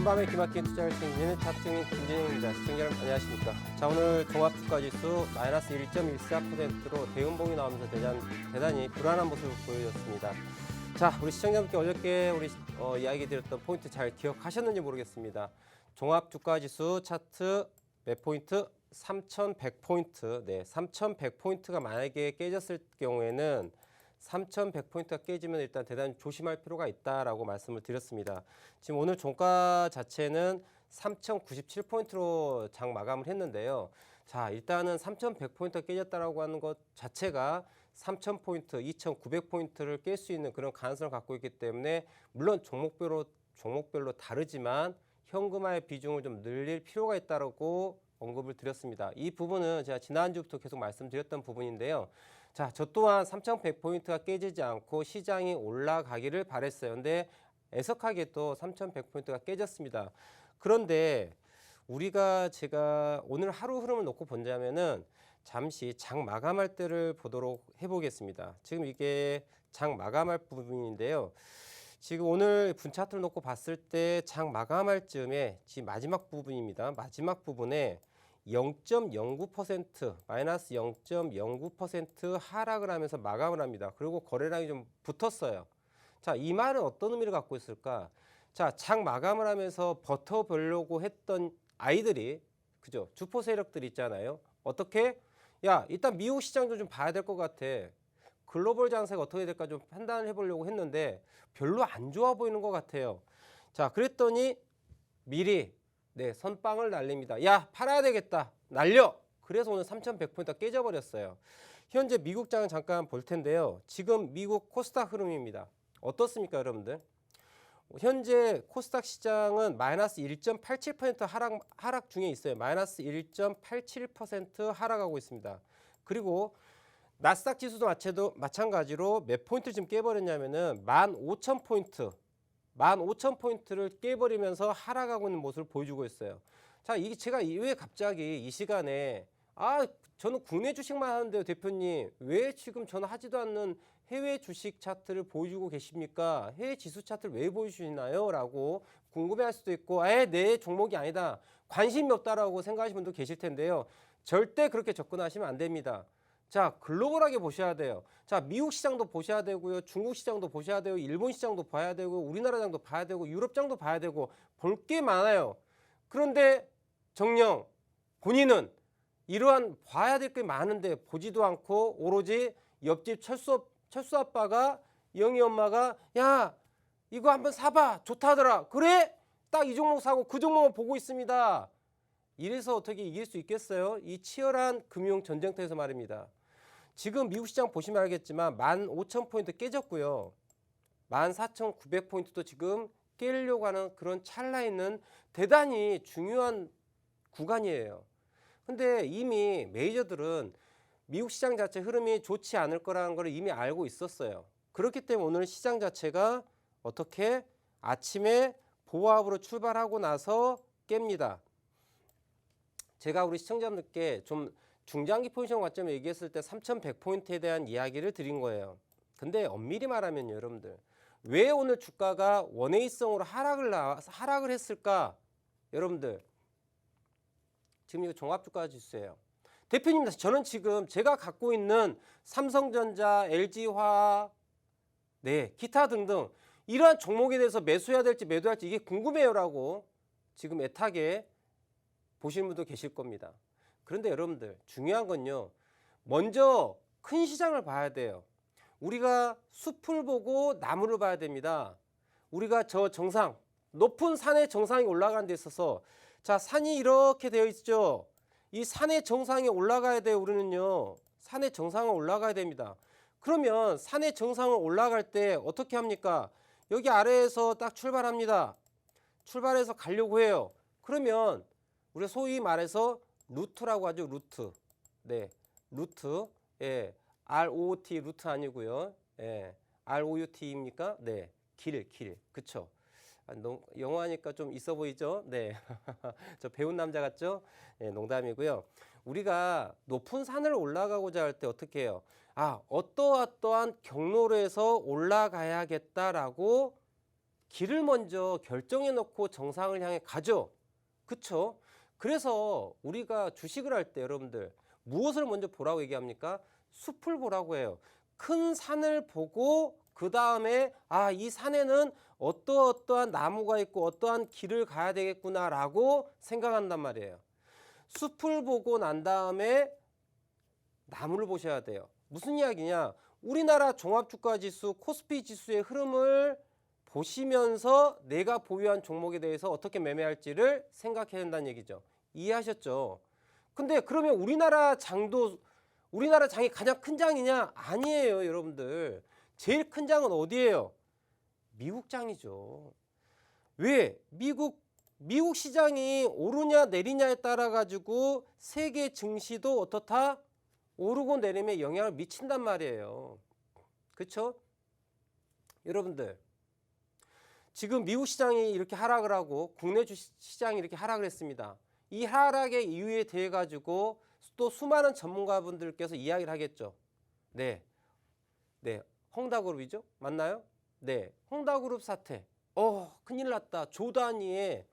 한밤에 기막힌 투자를 책임지는 차트님 김진영입니다. 시청자 여러분 안녕하십니까. 자, 오늘 종합주가지수 마이너스 1.14%로 대음봉이 나오면서 대단히 불안한 모습을 보여줬습니다. 자, 우리 시청자분께 어저께 우리 이야기 드렸던 포인트 잘 기억하셨는지 모르겠습니다. 종합주가지수 차트 몇 포인트? 3,100포인트. 네, 3,100포인트가 만약에 깨졌을 경우에는 3,100포인트가 깨지면 일단 대단히 조심할 필요가 있다라고 말씀을 드렸습니다. 지금 오늘 종가 자체는 3,097포인트로 장 마감을 했는데요. 자, 일단은 3,100포인트가 깨졌다라고 하는 것 자체가 3,000포인트, 2,900포인트를 깰 수 있는 그런 가능성을 갖고 있기 때문에 물론 종목별로 다르지만 현금화의 비중을 좀 늘릴 필요가 있다고 언급을 드렸습니다. 이 부분은 제가 지난주부터 계속 말씀드렸던 부분인데요. 자, 저 또한 3,100포인트가 깨지지 않고 시장이 올라가기를 바랬어요. 근데 애석하게 또 3,100포인트가 깨졌습니다. 그런데 제가 오늘 하루 흐름을 놓고 본다면은 잠시 장 마감할 때를 보도록 해보겠습니다. 지금 이게 장 마감할 부분인데요. 지금 오늘 분 차트를 놓고 봤을 때 장 마감할 즈음에 지금 마지막 부분입니다. 마지막 부분에 0.09% 마이너스 0.09% 하락을 하면서 마감을 합니다. 그리고 거래량이 좀 붙었어요. 자, 이 말은 어떤 의미를 갖고 있을까? 자, 장 마감을 하면서 버텨보려고 했던 아이들이, 그죠? 주포 세력들 있잖아요. 어떻게? 야, 일단 미국 시장도 좀 봐야 될 것 같아. 글로벌 장세가 어떻게 될까 좀 판단을 해보려고 했는데 별로 안 좋아 보이는 것 같아요. 자, 그랬더니 미리 선빵을 날립니다. 야, 팔아야 되겠다. 날려. 그래서 오늘 3,100포인트가 깨져버렸어요. 현재 미국장을 잠깐 볼 텐데요. 지금 미국 코스닥 흐름입니다. 어떻습니까, 여러분들? 현재 코스닥 시장은 마이너스 1.87% 하락 중에 있어요. 마이너스 1.87% 하락하고 있습니다. 그리고 나스닥 지수도 마찬가지로 몇 포인트 지금 깨버렸냐면은 15,000포인트를 깨버리면서 하락하고 있는 모습을 보여주고 있어요. 자, 이게 제가 왜 갑자기 이 시간에 저는 국내 주식만 하는데요, 대표님. 왜 지금 저는 하지도 않는 해외 주식 차트를 보여주고 계십니까? 해외 지수 차트를 왜 보여주시나요? 라고 궁금해할 수도 있고, 내 종목이 아니다. 관심이 없다라고 생각하시는 분도 계실 텐데요. 절대 그렇게 접근하시면 안 됩니다. 자, 글로벌하게 보셔야 돼요. 자, 미국 시장도 보셔야 되고요. 중국 시장도 보셔야 되고, 일본 시장도 봐야 되고, 우리나라 장도 봐야 되고, 유럽 장도 봐야 되고, 볼 게 많아요. 그런데 정녕 본인은 이러한 봐야 될 게 많은데 보지도 않고 오로지 옆집 철수 아빠가 영희 엄마가 야, 이거 한번 사봐. 좋다더라. 그래? 딱 이 종목 사고 그 종목을 보고 있습니다. 이래서 어떻게 이길 수 있겠어요? 이 치열한 금융 전쟁터에서 말입니다. 지금 미국 시장 보시면 알겠지만 15,000포인트 깨졌고요. 14,900포인트도 지금 깨려고 하는 그런 찰나 있는 대단히 중요한 구간이에요. 근데 이미 메이저들은 미국 시장 자체 흐름이 좋지 않을 거라는 걸 이미 알고 있었어요. 그렇기 때문에 오늘 시장 자체가 어떻게 아침에 보합으로 출발하고 나서 깹니다. 제가 우리 시청자분들께 좀 중장기 포지션 관점을 얘기했을 때 3,100포인트에 대한 이야기를 드린 거예요. 근데 엄밀히 말하면 여러분들 왜 오늘 주가가 원웨이성으로 하락을 했을까? 여러분들 지금 이거 종합주가 지수예요. 대표님, 저는 지금 제가 갖고 있는 삼성전자, LG화학, 기타 등등 이러한 종목에 대해서 매수해야 될지 매도해야 할지 이게 궁금해요라고 지금 애타게 보시는 분도 계실 겁니다. 그런데 여러분들 중요한 건요. 먼저 큰 시장을 봐야 돼요. 우리가 숲을 보고 나무를 봐야 됩니다. 우리가 저 정상, 높은 산의 정상에 올라가는 데 있어서 자, 산이 이렇게 되어 있죠. 이 산의 정상에 올라가야 돼요. 우리는요. 산의 정상에 올라가야 됩니다. 그러면 산의 정상을 올라갈 때 어떻게 합니까? 여기 아래에서 딱 출발합니다. 출발해서 가려고 해요. 그러면 우리가 소위 말해서 루트라고 하죠. 루트. 루트. ROT 루트 아니고요. ROUT입니까? 길. 그쵸? 영어 하니까 좀 있어 보이죠? 저 배운 남자 같죠? 농담이고요. 우리가 높은 산을 올라가고자 할 때 어떻게 해요? 어떠한 경로로 해서 올라가야겠다라고 길을 먼저 결정해 놓고 정상을 향해 가죠. 그쵸? 그래서 우리가 주식을 할 때 여러분들 무엇을 먼저 보라고 얘기합니까? 숲을 보라고 해요. 큰 산을 보고 그 다음에 이 산에는 어떠한 나무가 있고 어떠한 길을 가야 되겠구나라고 생각한단 말이에요. 숲을 보고 난 다음에 나무를 보셔야 돼요. 무슨 이야기냐? 우리나라 종합주가지수 코스피 지수의 흐름을 보시면서 내가 보유한 종목에 대해서 어떻게 매매할지를 생각해야 된다는 얘기죠. 이해하셨죠? 근데 그러면 우리나라 장이 가장 큰 장이냐? 아니에요, 여러분들. 제일 큰 장은 어디예요? 미국 장이죠. 왜? 미국 시장이 오르냐 내리냐에 따라 가지고 세계 증시도 어떻다? 오르고 내림에 영향을 미친단 말이에요. 그렇죠? 여러분들 지금 미국 시장이 이렇게 하락을 하고 국내 주식 시장이 이렇게 하락을 했습니다. 이 하락의 이유에 대해 가지고 또 수많은 전문가분들께서 이야기를 하겠죠. 네, 헝다그룹이죠? 맞나요? 네, 헝다그룹 사태. 큰일 났다. 조 단위의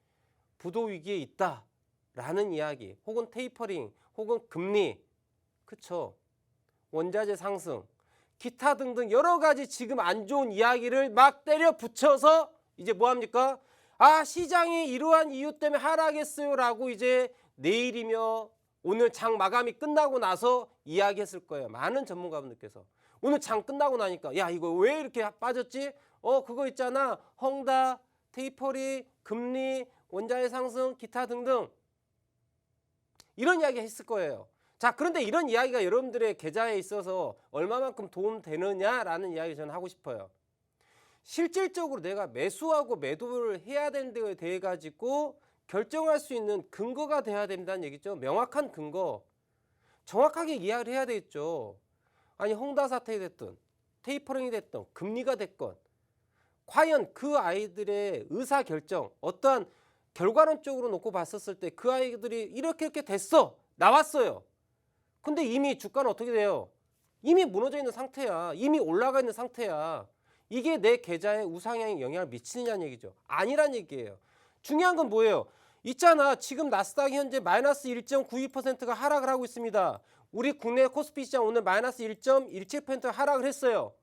부도 위기에 있다라는 이야기. 혹은 테이퍼링, 혹은 금리. 그쵸? 원자재 상승, 기타 등등 여러 가지 지금 안 좋은 이야기를 막 때려 붙여서 이제 뭐 합니까? 시장이 이러한 이유 때문에 하락했어요 라고 이제 내일이며 오늘 장 마감이 끝나고 나서 이야기했을 거예요. 많은 전문가분들께서. 오늘 장 끝나고 나니까 야 이거 왜 이렇게 빠졌지? 그거 있잖아. 헝다, 테이퍼링, 금리, 원자재 상승, 기타 등등 이런 이야기 했을 거예요. 자, 그런데 이런 이야기가 여러분들의 계좌에 있어서 얼마만큼 도움되느냐라는 이야기를 저는 하고 싶어요. 실질적으로 내가 매수하고 매도를 해야 되는 데에 대해 가지고 결정할 수 있는 근거가 돼야 된다는 얘기죠. 명확한 근거. 정확하게 이야기를 해야 되겠죠. 아니 헝다 사태가 됐든 테이퍼링이 됐든 금리가 됐건 과연 그 아이들의 의사결정 어떠한 결과론적으로 놓고 봤었을 때 그 아이들이 이렇게 됐어. 나왔어요. 근데 이미 주가는 어떻게 돼요? 이미 무너져 있는 상태야. 이미 올라가 있는 상태야. 이게 내 계좌에 우상향에 영향을 미치느냐는 얘기죠. 아니란 얘기예요. 중요한 건 뭐예요? 있잖아. 지금 나스닥이 현재 마이너스 1.92%가 하락을 하고 있습니다. 우리 국내 코스피 시장 오늘 마이너스 1.17% 하락을 했어요.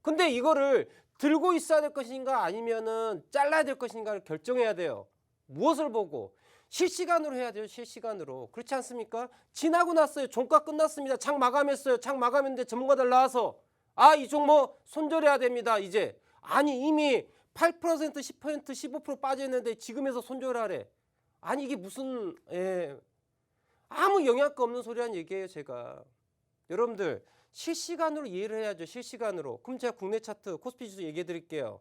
근데 이거를 들고 있어야 될 것인가 아니면은 잘라야 될 것인가를 결정해야 돼요. 무엇을 보고? 실시간으로 해야 돼요. 실시간으로. 그렇지 않습니까? 지나고 났어요. 종가 끝났습니다. 장 마감했어요. 장 마감했는데 전문가들 나와서 이 종목 손절해야 됩니다. 이제. 아니 이미 8%, 10%, 15% 빠져있는데 지금에서 손절하래. 아니 이게 무슨 아무 영향가 없는 소리란 얘기예요. 제가. 여러분들 실시간으로 이해를 해야죠. 실시간으로. 그럼 제가 국내 차트 코스피 지수 얘기해 드릴게요.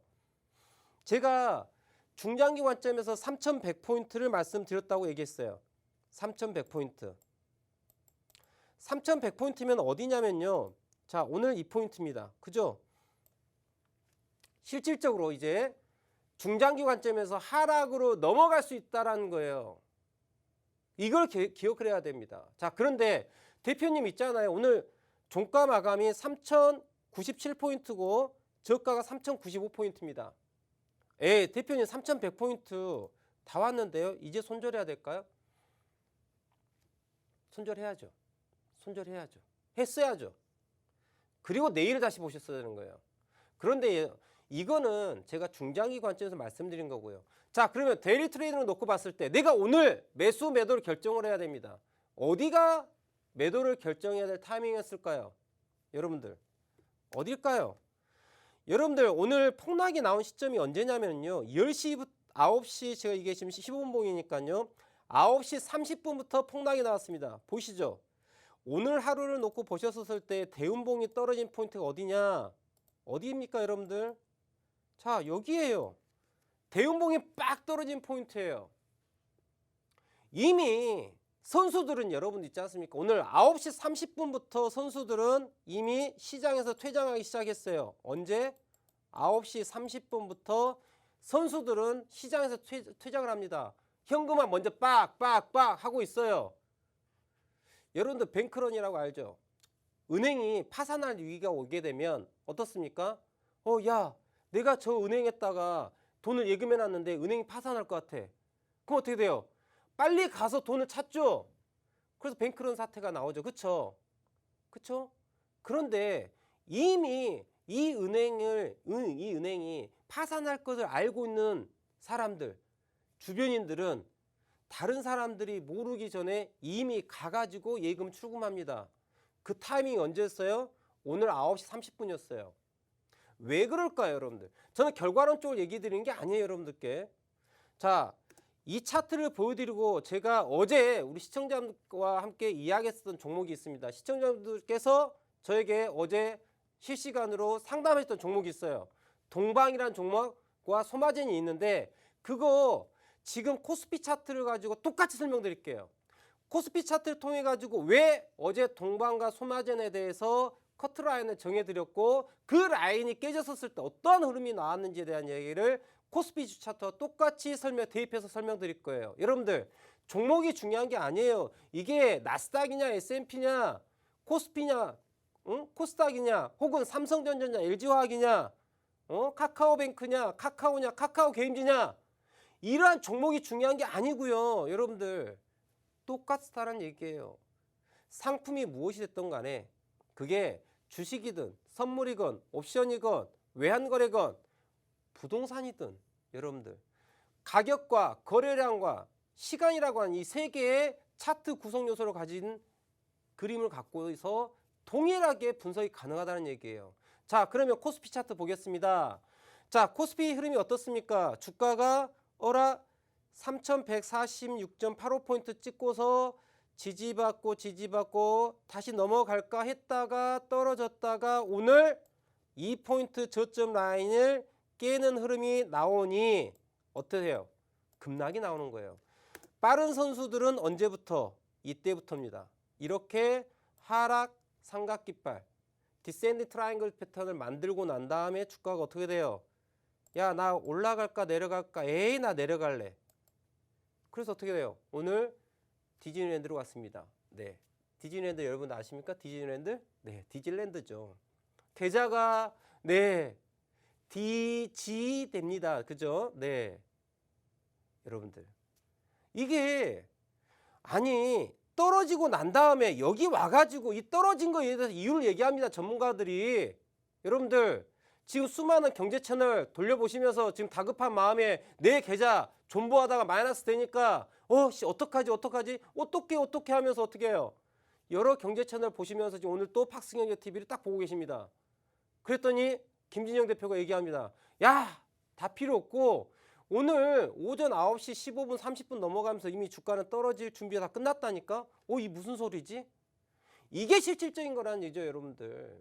제가 중장기 관점에서 3,100포인트를 말씀드렸다고 얘기했어요. 3,100포인트. 3,100포인트면 어디냐면요. 자, 오늘 이 포인트입니다. 그죠? 실질적으로 이제 중장기 관점에서 하락으로 넘어갈 수 있다는 거예요. 이걸 기억을 해야 됩니다. 자, 그런데 대표님 있잖아요. 오늘 종가 마감이 3,097포인트고 저가가 3,095포인트입니다. 대표님 3,100포인트 다 왔는데요. 이제 손절해야 될까요? 손절해야죠. 손절해야죠. 했어야죠. 그리고 내일 다시 보셨어야 되는 거예요. 그런데 이거는 제가 중장기 관점에서 말씀드린 거고요. 자, 그러면 데일리 트레이딩을 놓고 봤을 때 내가 오늘 매수 매도를 결정을 해야 됩니다. 어디가 매도를 결정해야 될 타이밍이었을까요? 여러분들 어딜까요? 여러분들 오늘 폭락이 나온 시점이 언제냐면요. 10시부터 9시 제가 이게 지금 15분봉이니까요. 9시 30분부터 폭락이 나왔습니다. 보시죠. 오늘 하루를 놓고 보셨을 때 대운봉이 떨어진 포인트가 어디냐? 어디입니까 여러분들? 자, 여기에요. 대운봉이 빡 떨어진 포인트예요. 이미 선수들은 여러분 있지 않습니까? 오늘 9시 30분부터 선수들은 이미 시장에서 퇴장하기 시작했어요. 언제? 9시 30분부터 선수들은 시장에서 퇴장을 합니다. 현금화 먼저 빡빡빡 하고 있어요. 여러분들 뱅크런이라고 알죠? 은행이 파산할 위기가 오게 되면 어떻습니까? 야, 내가 저 은행에다가 돈을 예금해 놨는데 은행이 파산할 것 같아. 그럼 어떻게 돼요? 빨리 가서 돈을 찾죠. 그래서 뱅크런 사태가 나오죠. 그쵸? 그쵸? 그런데 이미 이 은행이 파산할 것을 알고 있는 사람들, 주변인들은 다른 사람들이 모르기 전에 이미 가가지고 예금 출금합니다. 그 타이밍이 언제였어요? 오늘 9시 30분이었어요. 왜 그럴까요, 여러분들? 저는 결과론적으로 얘기 드리는 게 아니에요, 여러분들께. 자, 이 차트를 보여드리고 제가 어제 우리 시청자와 함께 이야기했던 종목이 있습니다. 시청자분들께서 저에게 어제 실시간으로 상담했던 종목이 있어요. 동방이라는 종목과 소마젠이 있는데 그거 지금 코스피 차트를 가지고 똑같이 설명드릴게요. 코스피 차트를 통해 가지고 왜 어제 동방과 소마젠에 대해서 커트라인을 정해드렸고 그 라인이 깨졌었을 때 어떠한 흐름이 나왔는지에 대한 얘기를 코스피 차트와 똑같이 대입해서 설명드릴 거예요. 여러분들 종목이 중요한 게 아니에요. 이게 나스닥이냐 S&P냐 코스피냐 코스닥이냐 혹은 삼성전자냐 LG화학이냐 카카오뱅크냐 카카오냐 카카오게임즈냐 이러한 종목이 중요한 게 아니고요. 여러분들 똑같다는 얘기예요. 상품이 무엇이 됐든 간에 그게 주식이든 선물이건 옵션이건 외환거래건 부동산이든 여러분들 가격과 거래량과 시간이라고 하는 이 세 개의 차트 구성 요소를 가진 그림을 갖고서 동일하게 분석이 가능하다는 얘기예요. 자, 그러면 코스피 차트 보겠습니다. 자, 코스피 흐름이 어떻습니까? 주가가 3146.85포인트 찍고서 지지받고 다시 넘어갈까 했다가 떨어졌다가 오늘 2포인트 저점 라인을 깨는 흐름이 나오니 어떠세요? 급락이 나오는 거예요. 빠른 선수들은 언제부터? 이때부터입니다. 이렇게 하락 삼각깃발 디센드 트라이앵글 패턴을 만들고 난 다음에 주가가 어떻게 돼요? 야, 나 올라갈까 내려갈까? 에이, 나 내려갈래. 그래서 어떻게 돼요? 오늘 디즈니랜드로 왔습니다. 네, 디즈니랜드 여러분 아십니까? 디즈니랜드? 네, 디즈랜드죠. 계좌가 네 디지 됩니다. 그죠? 네, 여러분들 이게 아니 떨어지고 난 다음에 여기 와가지고 이 떨어진 거에 대해서 이유를 얘기합니다. 전문가들이. 여러분들 지금 수많은 경제 채널 돌려보시면서 지금 다급한 마음에 내 계좌 존버하다가 마이너스 되니까 어떡하지 어떻게 하면서 어떻게 해요? 여러 경제 채널 보시면서 지금 오늘 또 팍스경제 TV를 딱 보고 계십니다. 그랬더니 김진영 대표가 얘기합니다. 야, 다 필요 없고 오늘 오전 9시 15분 30분 넘어가면서 이미 주가는 떨어질 준비가 다 끝났다니까? 이 무슨 소리지? 이게 실질적인 거라는 얘기죠, 여러분들.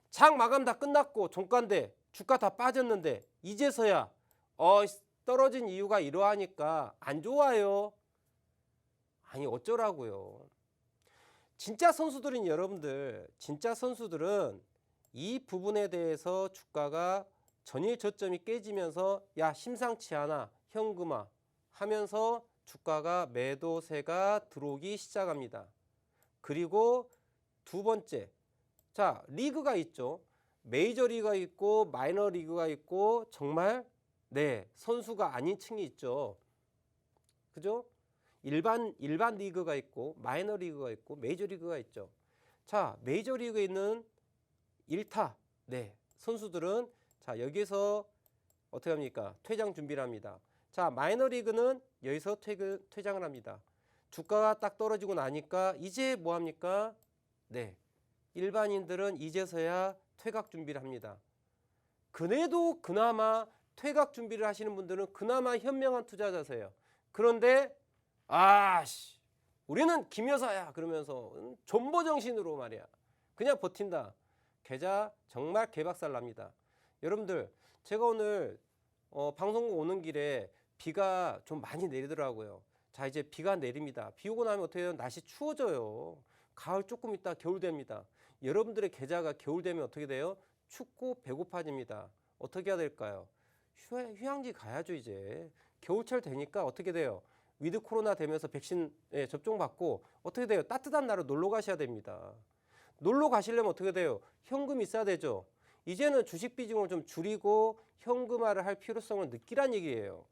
장 마감 다 끝났고 종가인데 주가 다 빠졌는데 이제서야 떨어진 이유가 이러하니까 안 좋아요. 아니 어쩌라고요. 진짜 선수들은 여러분들 진짜 선수들은 이 부분에 대해서 주가가 전일 저점이 깨지면서 야 심상치 않아 현금화 하면서 주가가 매도세가 들어오기 시작합니다. 그리고 두 번째 자 리그가 있죠. 메이저 리그가 있고 마이너 리그가 있고 정말 네 선수가 아닌 층이 있죠. 그죠? 일반 리그가 있고 마이너 리그가 있고 메이저 리그가 있죠. 자 메이저 리그에 있는 1타 네 선수들은 자 여기서 어떻게 합니까? 퇴장 준비를 합니다. 자 마이너 리그는 여기서 퇴장을 합니다. 주가가 딱 떨어지고 나니까 이제 뭐 합니까? 네 일반인들은 이제서야 퇴각 준비를 합니다. 그래도 그나마 퇴각 준비를 하시는 분들은 그나마 현명한 투자자세요. 그런데 우리는 김 여사야 그러면서 존버 정신으로 말이야 그냥 버틴다. 계좌 정말 개박살 납니다. 여러분들 제가 오늘 방송국 오는 길에 비가 좀 많이 내리더라고요. 자 이제 비가 내립니다. 비 오고 나면 어떻게 해요? 날씨 추워져요. 가을 조금 있다 겨울 됩니다. 여러분들의 계좌가 겨울 되면 어떻게 돼요? 춥고 배고파집니다. 어떻게 해야 될까요? 휴양지 가야죠. 이제 겨울철 되니까 어떻게 돼요? 위드 코로나 되면서 백신 접종 받고 어떻게 돼요? 따뜻한 나라로 놀러 가셔야 됩니다. 놀러 가시려면 어떻게 돼요? 현금이 있어야 되죠. 이제는 주식 비중을 좀 줄이고 현금화를 할 필요성을 느끼란 얘기예요.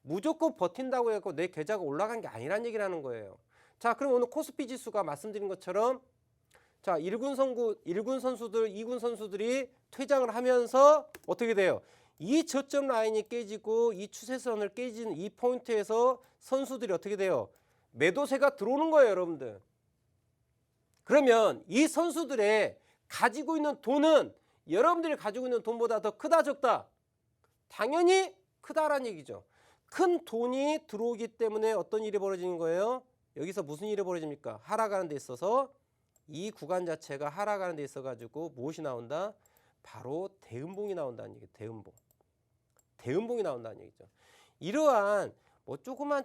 무조건 버틴다고 해서 내 계좌가 올라간 게 아니란 얘기라는 거예요. 자, 그럼 오늘 코스피 지수가 말씀드린 것처럼 자, 1군 선수들, 2군 선수들이 퇴장을 하면서 어떻게 돼요? 이 저점 라인이 깨지고 이 추세선을 깨지는 이 포인트에서 선수들이 어떻게 돼요? 매도세가 들어오는 거예요, 여러분들. 그러면 이 선수들의 가지고 있는 돈은 여러분들이 가지고 있는 돈보다 더 크다, 적다? 당연히 크다란 얘기죠. 큰 돈이 들어오기 때문에 어떤 일이 벌어지는 거예요? 여기서 무슨 일이 벌어집니까? 하락하는 데 있어서 이 구간 자체가 하락하는 데 있어 가지고 무엇이 나온다? 바로 대음봉이 나온다는 얘기예요. 대음봉. 대음봉이 나온다는 얘기죠. 이러한 뭐 조그만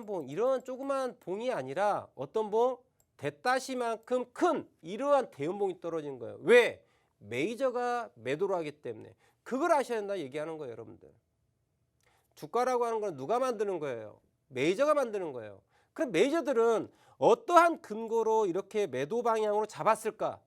봉, 이러한 조그만 봉이 아니라 어떤 봉? 대따시만큼 큰 이러한 대음봉이 떨어지는 거예요. 왜? 메이저가 매도를 하기 때문에. 그걸 아셔야 된다 얘기하는 거예요, 여러분들. 주가라고 하는 건 누가 만드는 거예요? 메이저가 만드는 거예요. 그럼 메이저들은 어떠한 근거로 이렇게 매도 방향으로 잡았을까?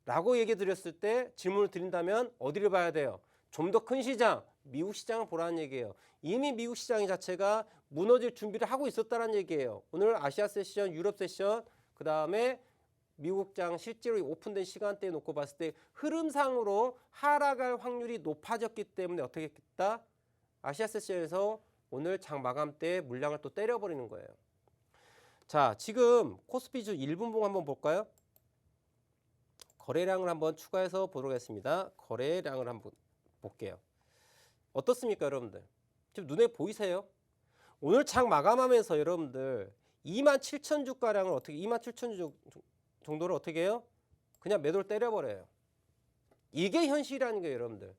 라고 얘기 드렸을 때 질문을 드린다면 어디를 봐야 돼요? 좀 더 큰 시장, 미국 시장을 보라는 얘기예요. 이미 미국 시장 자체가 무너질 준비를 하고 있었다는 얘기예요. 오늘 아시아 세션, 유럽 세션, 그 다음에 미국장 실제로 오픈된 시간대에 놓고 봤을 때 흐름상으로 하락할 확률이 높아졌기 때문에 어떻게 했다? 아시아 세션에서 오늘 장 마감 때 물량을 또 때려버리는 거예요. 자, 지금 코스피주 1분봉 한번 볼까요? 거래량을 한번 추가해서 보도록 하겠습니다. 거래량을 한번 볼게요. 어떻습니까, 여러분들? 지금 눈에 보이세요? 오늘 장 마감하면서 여러분들 27,000 주가량을 어떻게 27,000주 정도를 어떻게 해요? 그냥 매도를 때려버려요. 이게 현실이라는 거예요, 여러분들.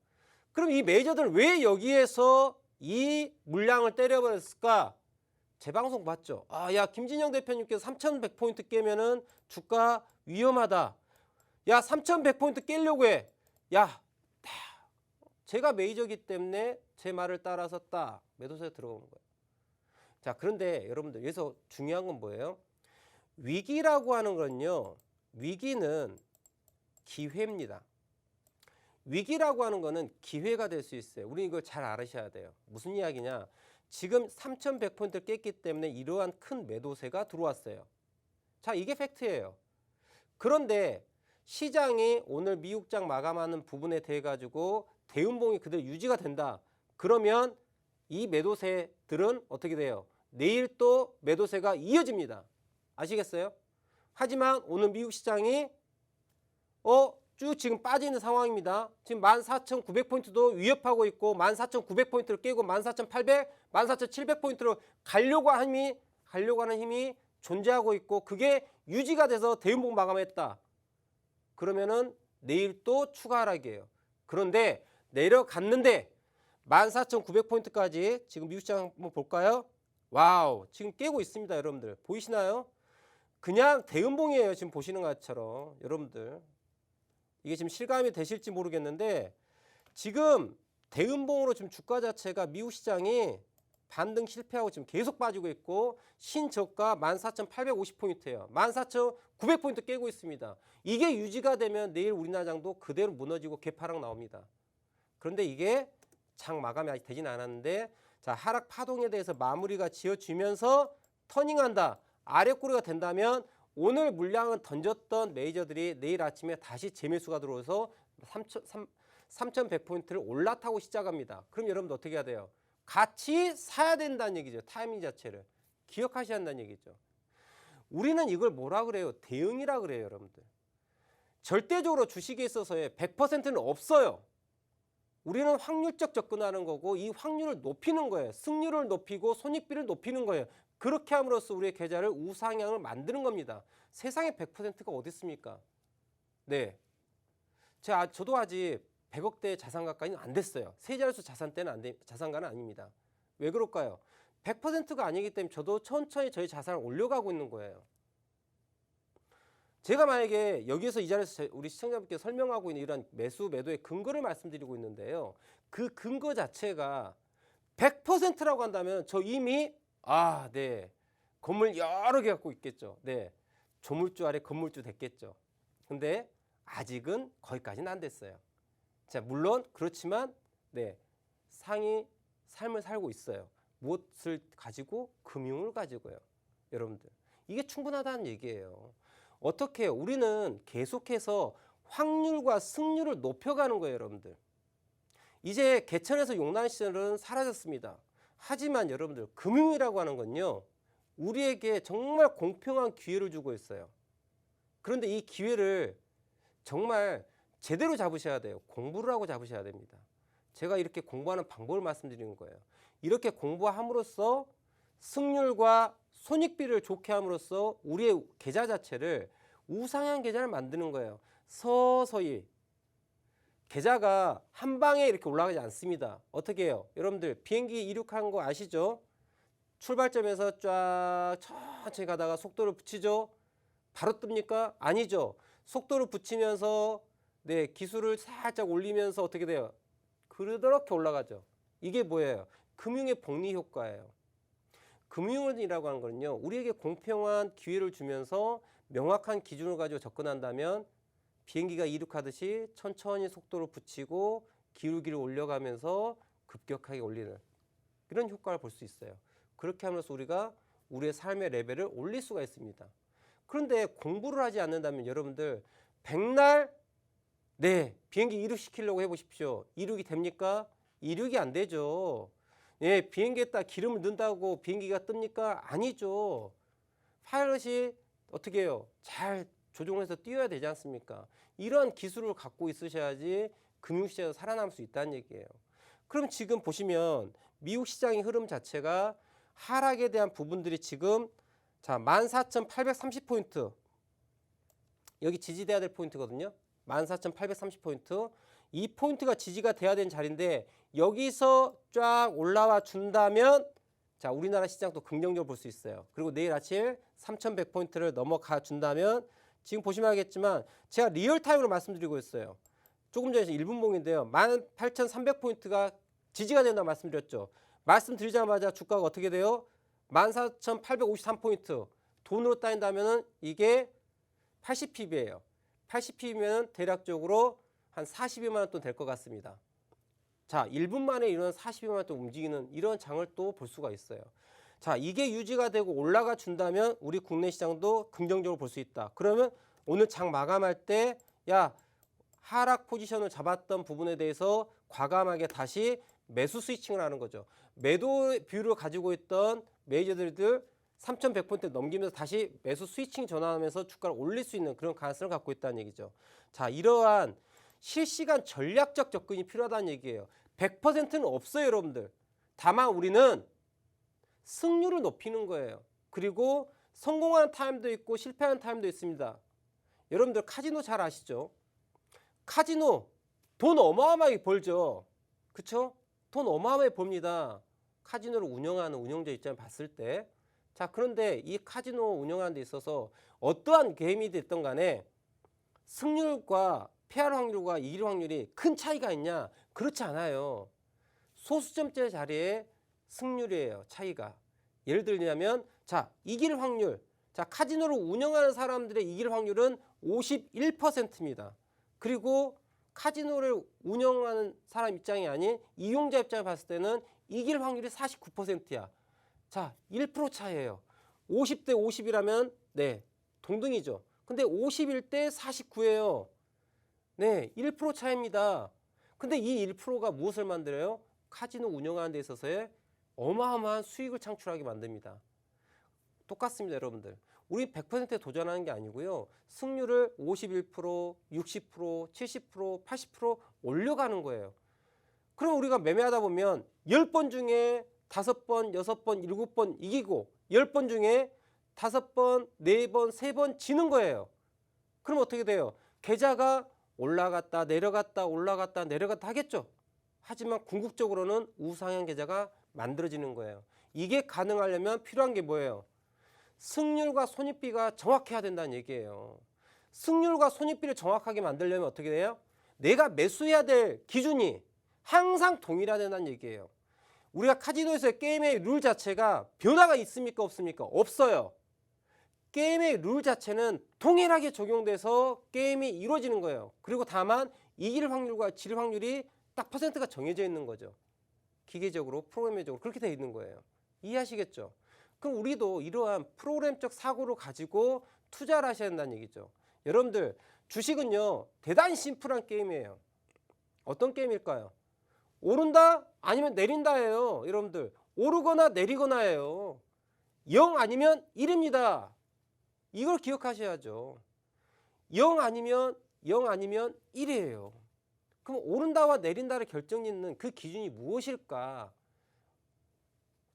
그럼 이 메이저들은 왜 여기에서 이 물량을 때려버렸을까? 제 방송 봤죠? 아, 야, 김진영 대표님께서 3,100포인트 깨면은 주가 위험하다. 야, 3,100포인트 깨려고 해. 야, 제가 메이저기 때문에 제 말을 따라서 딱 매도세에 들어오는 거예요. 자, 그런데 여러분들 여기서 중요한 건 뭐예요? 위기라고 하는 건요. 위기는 기회입니다. 위기라고 하는 거는 기회가 될 수 있어요. 우리 이걸 잘 알으셔야 돼요. 무슨 이야기냐? 지금 3,100포인트를 깼기 때문에 이러한 큰 매도세가 들어왔어요. 자, 이게 팩트예요. 그런데 시장이 오늘 미국장 마감하는 부분에 대해 가지고 대음봉이 그대로 유지가 된다. 그러면 이 매도세들은 어떻게 돼요? 내일 또 매도세가 이어집니다. 아시겠어요? 하지만 오늘 미국 시장이 쭉 지금 빠지는 상황입니다. 지금 14,900포인트도 위협하고 있고 14,900포인트를 깨고 14,800, 14,700포인트로 가려고 하는 힘이 존재하고 있고 그게 유지가 돼서 대음봉 마감했다. 그러면은 내일 또 추가 하락이에요. 그런데 내려갔는데 14,900포인트까지 지금 미국 시장 한번 볼까요? 와우, 지금 깨고 있습니다, 여러분들. 보이시나요? 그냥 대음봉이에요. 지금 보시는 것처럼 여러분들. 이게 지금 실감이 되실지 모르겠는데 지금 대음봉으로 지금 주가 자체가 미국 시장이 반등 실패하고 지금 계속 빠지고 있고 신저가 14,850포인트예요. 14,900포인트 깨고 있습니다. 이게 유지가 되면 내일 우리나라장도 그대로 무너지고 개파락 나옵니다. 그런데 이게 장 마감이 아직 되진 않았는데 자, 하락 파동에 대해서 마무리가 지어지면서 터닝한다. 아래 꼬리가 된다면 오늘 물량을 던졌던 메이저들이 내일 아침에 다시 재매수가 들어와서 3,100포인트를 올라타고 시작합니다. 그럼 여러분들 어떻게 해야 돼요? 같이 사야 된다는 얘기죠. 타이밍 자체를. 기억하셔야 한다는 얘기죠. 우리는 이걸 뭐라 그래요? 대응이라 그래요, 여러분들. 절대적으로 주식에 있어서의 100%는 없어요. 우리는 확률적 접근하는 거고 이 확률을 높이는 거예요. 승률을 높이고 손익비를 높이는 거예요. 그렇게 함으로써 우리의 계좌를 우상향을 만드는 겁니다. 세상에 100%가 어디 있습니까? 네, 저도 아직 100억대 자산가까지는 안 됐어요. 세 자릿수 자산가는 아닙니다. 왜 그럴까요? 100%가 아니기 때문에 저도 천천히 저희 자산을 올려가고 있는 거예요. 제가 만약에 여기에서 이 자리에서 우리 시청자분께 설명하고 있는 이런 매도의 근거를 말씀드리고 있는데요. 그 근거 자체가 100%라고 한다면 저 이미 네, 건물 여러 개 갖고 있겠죠. 네, 조물주 아래 건물주 됐겠죠. 근데 아직은 거기까지는 안 됐어요. 자, 물론 그렇지만 네, 상위 삶을 살고 있어요. 무엇을 가지고? 금융을 가지고요. 여러분들, 이게 충분하다는 얘기예요. 어떻게 해요? 우리는 계속해서 확률과 승률을 높여가는 거예요, 여러분들. 이제 개천에서 용난 시절은 사라졌습니다. 하지만 여러분들, 금융이라고 하는 건요, 우리에게 정말 공평한 기회를 주고 있어요. 그런데 이 기회를 정말 제대로 잡으셔야 돼요. 공부를 하고 잡으셔야 됩니다. 제가 이렇게 공부하는 방법을 말씀드리는 거예요. 이렇게 공부함으로써 승률과 손익비를 좋게 함으로써 우리의 계좌 자체를 우상향 계좌를 만드는 거예요. 서서히. 계좌가 한 방에 이렇게 올라가지 않습니다. 어떻게 해요? 여러분들, 비행기 이륙한 거 아시죠? 출발점에서 쫙 천천히 가다가 속도를 붙이죠? 바로 뜹니까? 아니죠. 속도를 붙이면서 네, 기술을 살짝 올리면서 어떻게 돼요? 그렇게 올라가죠. 이게 뭐예요? 금융의 복리 효과예요. 금융이라고 하는 거는요, 우리에게 공평한 기회를 주면서 명확한 기준을 가지고 접근한다면 비행기가 이륙하듯이 천천히 속도를 붙이고 기울기를 올려가면서 급격하게 올리는 이런 효과를 볼 수 있어요. 그렇게 하면서 우리가 우리의 삶의 레벨을 올릴 수가 있습니다. 그런데 공부를 하지 않는다면 여러분들, 백날 네, 비행기 이륙시키려고 해보십시오. 이륙이 됩니까? 이륙이 안 되죠. 예, 비행기에다 기름을 넣는다고 비행기가 뜹니까? 아니죠. 파일럿이 어떻게 해요? 잘 조종해서 띄워야 되지 않습니까? 이런 기술을 갖고 있으셔야지 금융시장에서 살아남을 수 있다는 얘기예요. 그럼 지금 보시면 미국 시장의 흐름 자체가 하락에 대한 부분들이 지금 자 14,830포인트, 여기 지지돼야 될 포인트거든요. 14,830포인트, 이 포인트가 지지가 돼야 되는 자리인데 여기서 쫙 올라와 준다면 자, 우리나라 시장도 긍정적으로 볼 수 있어요. 그리고 내일 아침 3,100포인트를 넘어가 준다면 지금 보시면 알겠지만 제가 리얼타임으로 말씀드리고 있어요. 조금 전에 1분봉인데요. 18,300포인트가 지지가 된다고 말씀드렸죠. 말씀드리자마자 주가가 어떻게 돼요? 14,853포인트. 돈으로 따진다면 이게 80pb예요. 80pb면 대략적으로 한 42만 원 돈 될 것 같습니다. 자, 1분 만에 이런 42만 원 돈 움직이는 이런 장을 또 볼 수가 있어요. 자, 이게 유지가 되고 올라가 준다면 우리 국내 시장도 긍정적으로 볼 수 있다. 그러면 오늘 장 마감할 때 야, 하락 포지션을 잡았던 부분에 대해서 과감하게 다시 매수 스위칭을 하는 거죠. 매도 비율을 가지고 있던 메이저들들 3,100포인트 넘기면서 다시 매수 스위칭 전환하면서 주가를 올릴 수 있는 그런 가능성을 갖고 있다는 얘기죠. 자, 이러한 실시간 전략적 접근이 필요하다는 얘기예요. 100%는 없어요, 여러분들. 다만 우리는 승률을 높이는 거예요. 그리고 성공하는 타임도 있고 실패하는 타임도 있습니다. 여러분들 카지노 잘 아시죠? 카지노 돈 어마어마하게 벌죠. 그쵸? 돈 어마어마하게 벌니다. 카지노를 운영하는 운영자 입장을 봤을 때. 자, 그런데 이 카지노 운영하는 데 있어서 어떠한 게임이 됐던 간에 승률과 패할 확률과 이길 확률이 큰 차이가 있냐? 그렇지 않아요. 소수점대 자리에 승률이에요, 차이가. 예를 들자면 자, 이길 확률. 자, 카지노를 운영하는 사람들의 이길 확률은 51%입니다. 그리고 카지노를 운영하는 사람 입장이 아닌 이용자 입장을 봤을 때는 이길 확률이 49%야. 자, 1% 차이예요. 50대 50이라면 네, 동등이죠. 근데 51대 49예요. 네, 1% 차이입니다. 근데 이 1%가 무엇을 만들어요? 카지노 운영하는 데 있어서의 어마어마한 수익을 창출하게 만듭니다. 똑같습니다, 여러분들. 우리 100%에 도전하는 게 아니고요. 승률을 51%, 60%, 70%, 80% 올려가는 거예요. 그럼 우리가 매매하다 보면 10번 중에 5번, 6번, 7번 이기고 10번 중에 5번, 4번, 3번 지는 거예요. 그럼 어떻게 돼요? 계좌가 올라갔다 내려갔다 올라갔다 내려갔다 하겠죠. 하지만 궁극적으로는 우상향 계좌가 만들어지는 거예요. 이게 가능하려면 필요한 게 뭐예요? 승률과 손익비가 정확해야 된다는 얘기예요. 승률과 손익비를 정확하게 만들려면 어떻게 돼요? 내가 매수해야 될 기준이 항상 동일해야 된다는 얘기예요. 우리가 카지노에서의 게임의 룰 자체가 변화가 있습니까? 없습니까? 없어요. 게임의 룰 자체는 동일하게 적용돼서 게임이 이루어지는 거예요. 그리고 다만 이길 확률과 질 확률이 딱 퍼센트가 정해져 있는 거죠. 기계적으로 프로그램적으로 그렇게 되어 있는 거예요. 이해하시겠죠? 그럼 우리도 이러한 프로그램적 사고를 가지고 투자를 하셔야 된다는 얘기죠. 여러분들 주식은요 대단히 심플한 게임이에요. 어떤 게임일까요? 오른다 아니면 내린다예요. 여러분들 오르거나 내리거나예요. 0 아니면 1입니다. 이걸 기억하셔야죠. 0 아니면 1이에요. 그럼 오른다와 내린다를 결정짓는 그 기준이 무엇일까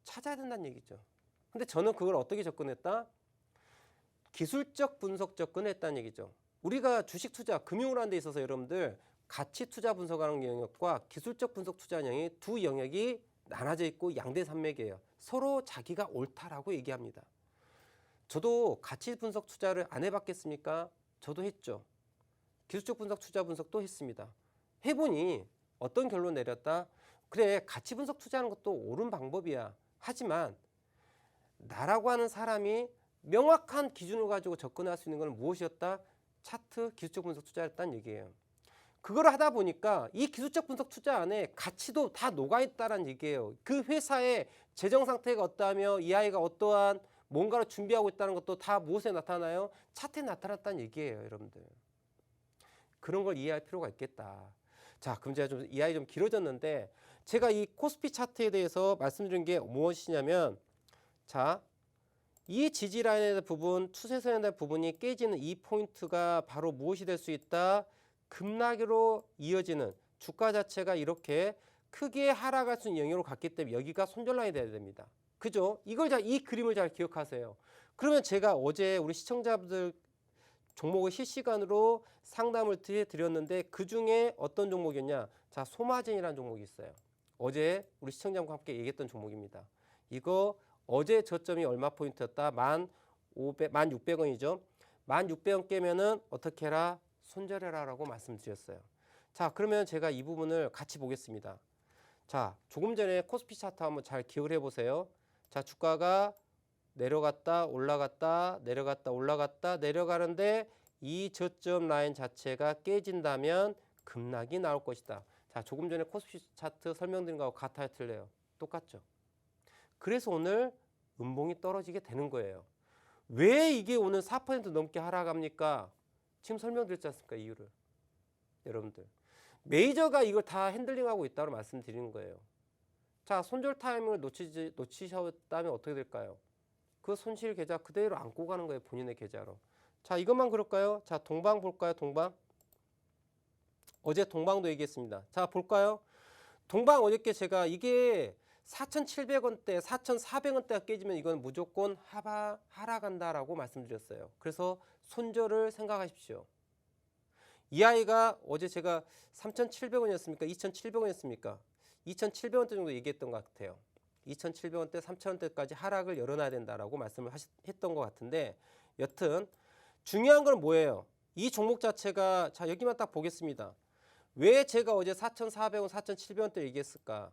찾아야 된다는 얘기죠. 근데 저는 그걸 어떻게 접근했다? 기술적 분석 접근했다는 얘기죠. 우리가 주식 투자, 금융을 하는 데 있어서 여러분들 가치 투자 분석하는 영역과 기술적 분석 투자 영역이 두 영역이 나눠져 있고 양대 산맥이에요. 서로 자기가 옳다라고 얘기합니다. 저도 가치 분석 투자를 안 해봤겠습니까? 저도 했죠. 기술적 분석 투자 분석도 했습니다. 해보니 어떤 결론 내렸다? 그래 가치 분석 투자하는 것도 옳은 방법이야. 하지만 나라고 하는 사람이 명확한 기준을 가지고 접근할 수 있는 건 무엇이었다? 차트 기술적 분석 투자였다는 얘기예요. 그걸 하다 보니까 이 기술적 분석 투자 안에 가치도 다 녹아있다는 얘기예요. 그 회사의 재정 상태가 어떠하며 이 아이가 어떠한 뭔가를 준비하고 있다는 것도 다 무엇에 나타나요? 차트에 나타났다는 얘기예요, 여러분들. 그런 걸 이해할 필요가 있겠다. 자, 그럼 제가 좀 이야기 좀 길어졌는데 제가 이 코스피 차트에 대해서 말씀드린 게 무엇이냐면 자, 이 지지 라인에 대한 부분, 추세선에 대한 부분이 깨지는 이 포인트가 바로 무엇이 될 수 있다? 급락으로 이어지는 주가 자체가 이렇게 크게 하락할 수 있는 영역으로 갔기 때문에 여기가 손절 라인이 돼야 됩니다. 그죠? 이 그림을 잘 기억하세요. 그러면 제가 어제 우리 시청자분들 종목을 실시간으로 상담을 드렸는데 그 중에 어떤 종목이었냐? 자, 소마진이라는 종목이 있어요. 어제 우리 시청자분과 함께 얘기했던 종목입니다. 이거 어제 저점이 얼마 포인트였다? 1,600원이죠. 1,600원 깨면은 어떻게 해라? 손절해라 라고 말씀드렸어요. 자, 그러면 제가 이 부분을 같이 보겠습니다. 자, 조금 전에 코스피 차트 한번 잘 기억을 해보세요. 자, 주가가 내려갔다 올라갔다 내려갔다 올라갔다 내려가는데 이 저점 라인 자체가 깨진다면 급락이 나올 것이다. 자, 조금 전에 코스피 차트 설명드린 거하고 같아요, 틀려요? 똑같죠. 그래서 오늘 음봉이 떨어지게 되는 거예요. 왜 이게 오늘 4% 넘게 하락합니까? 지금 설명드렸지 않습니까? 이유를. 여러분들. 메이저가 이걸 다 핸들링하고 있다고 말씀드리는 거예요. 자, 손절 타이밍을 놓치셨다면 어떻게 될까요? 그 손실 계좌 그대로 안고 가는 거예요. 본인의 계좌로. 자, 이것만 그럴까요? 자, 동방 볼까요? 동방. 어제 동방도 얘기했습니다. 자, 볼까요? 동방 어저께 제가 이게 4,700원대, 4,400원대가 깨지면 이건 무조건 하락한다라고 말씀드렸어요. 그래서 손절을 생각하십시오. 이 아이가 어제 제가 3,700원이었습니까? 2,700원이었습니까? 2,700원대 정도 얘기했던 것 같아요. 2,700원대, 3,000원대까지 하락을 열어놔야 된다라고 말씀을 했던 것 같은데 여튼 중요한 건 뭐예요? 이 종목 자체가 자 여기만 딱 보겠습니다. 왜 제가 어제 4,400원, 4,700원대 얘기했을까?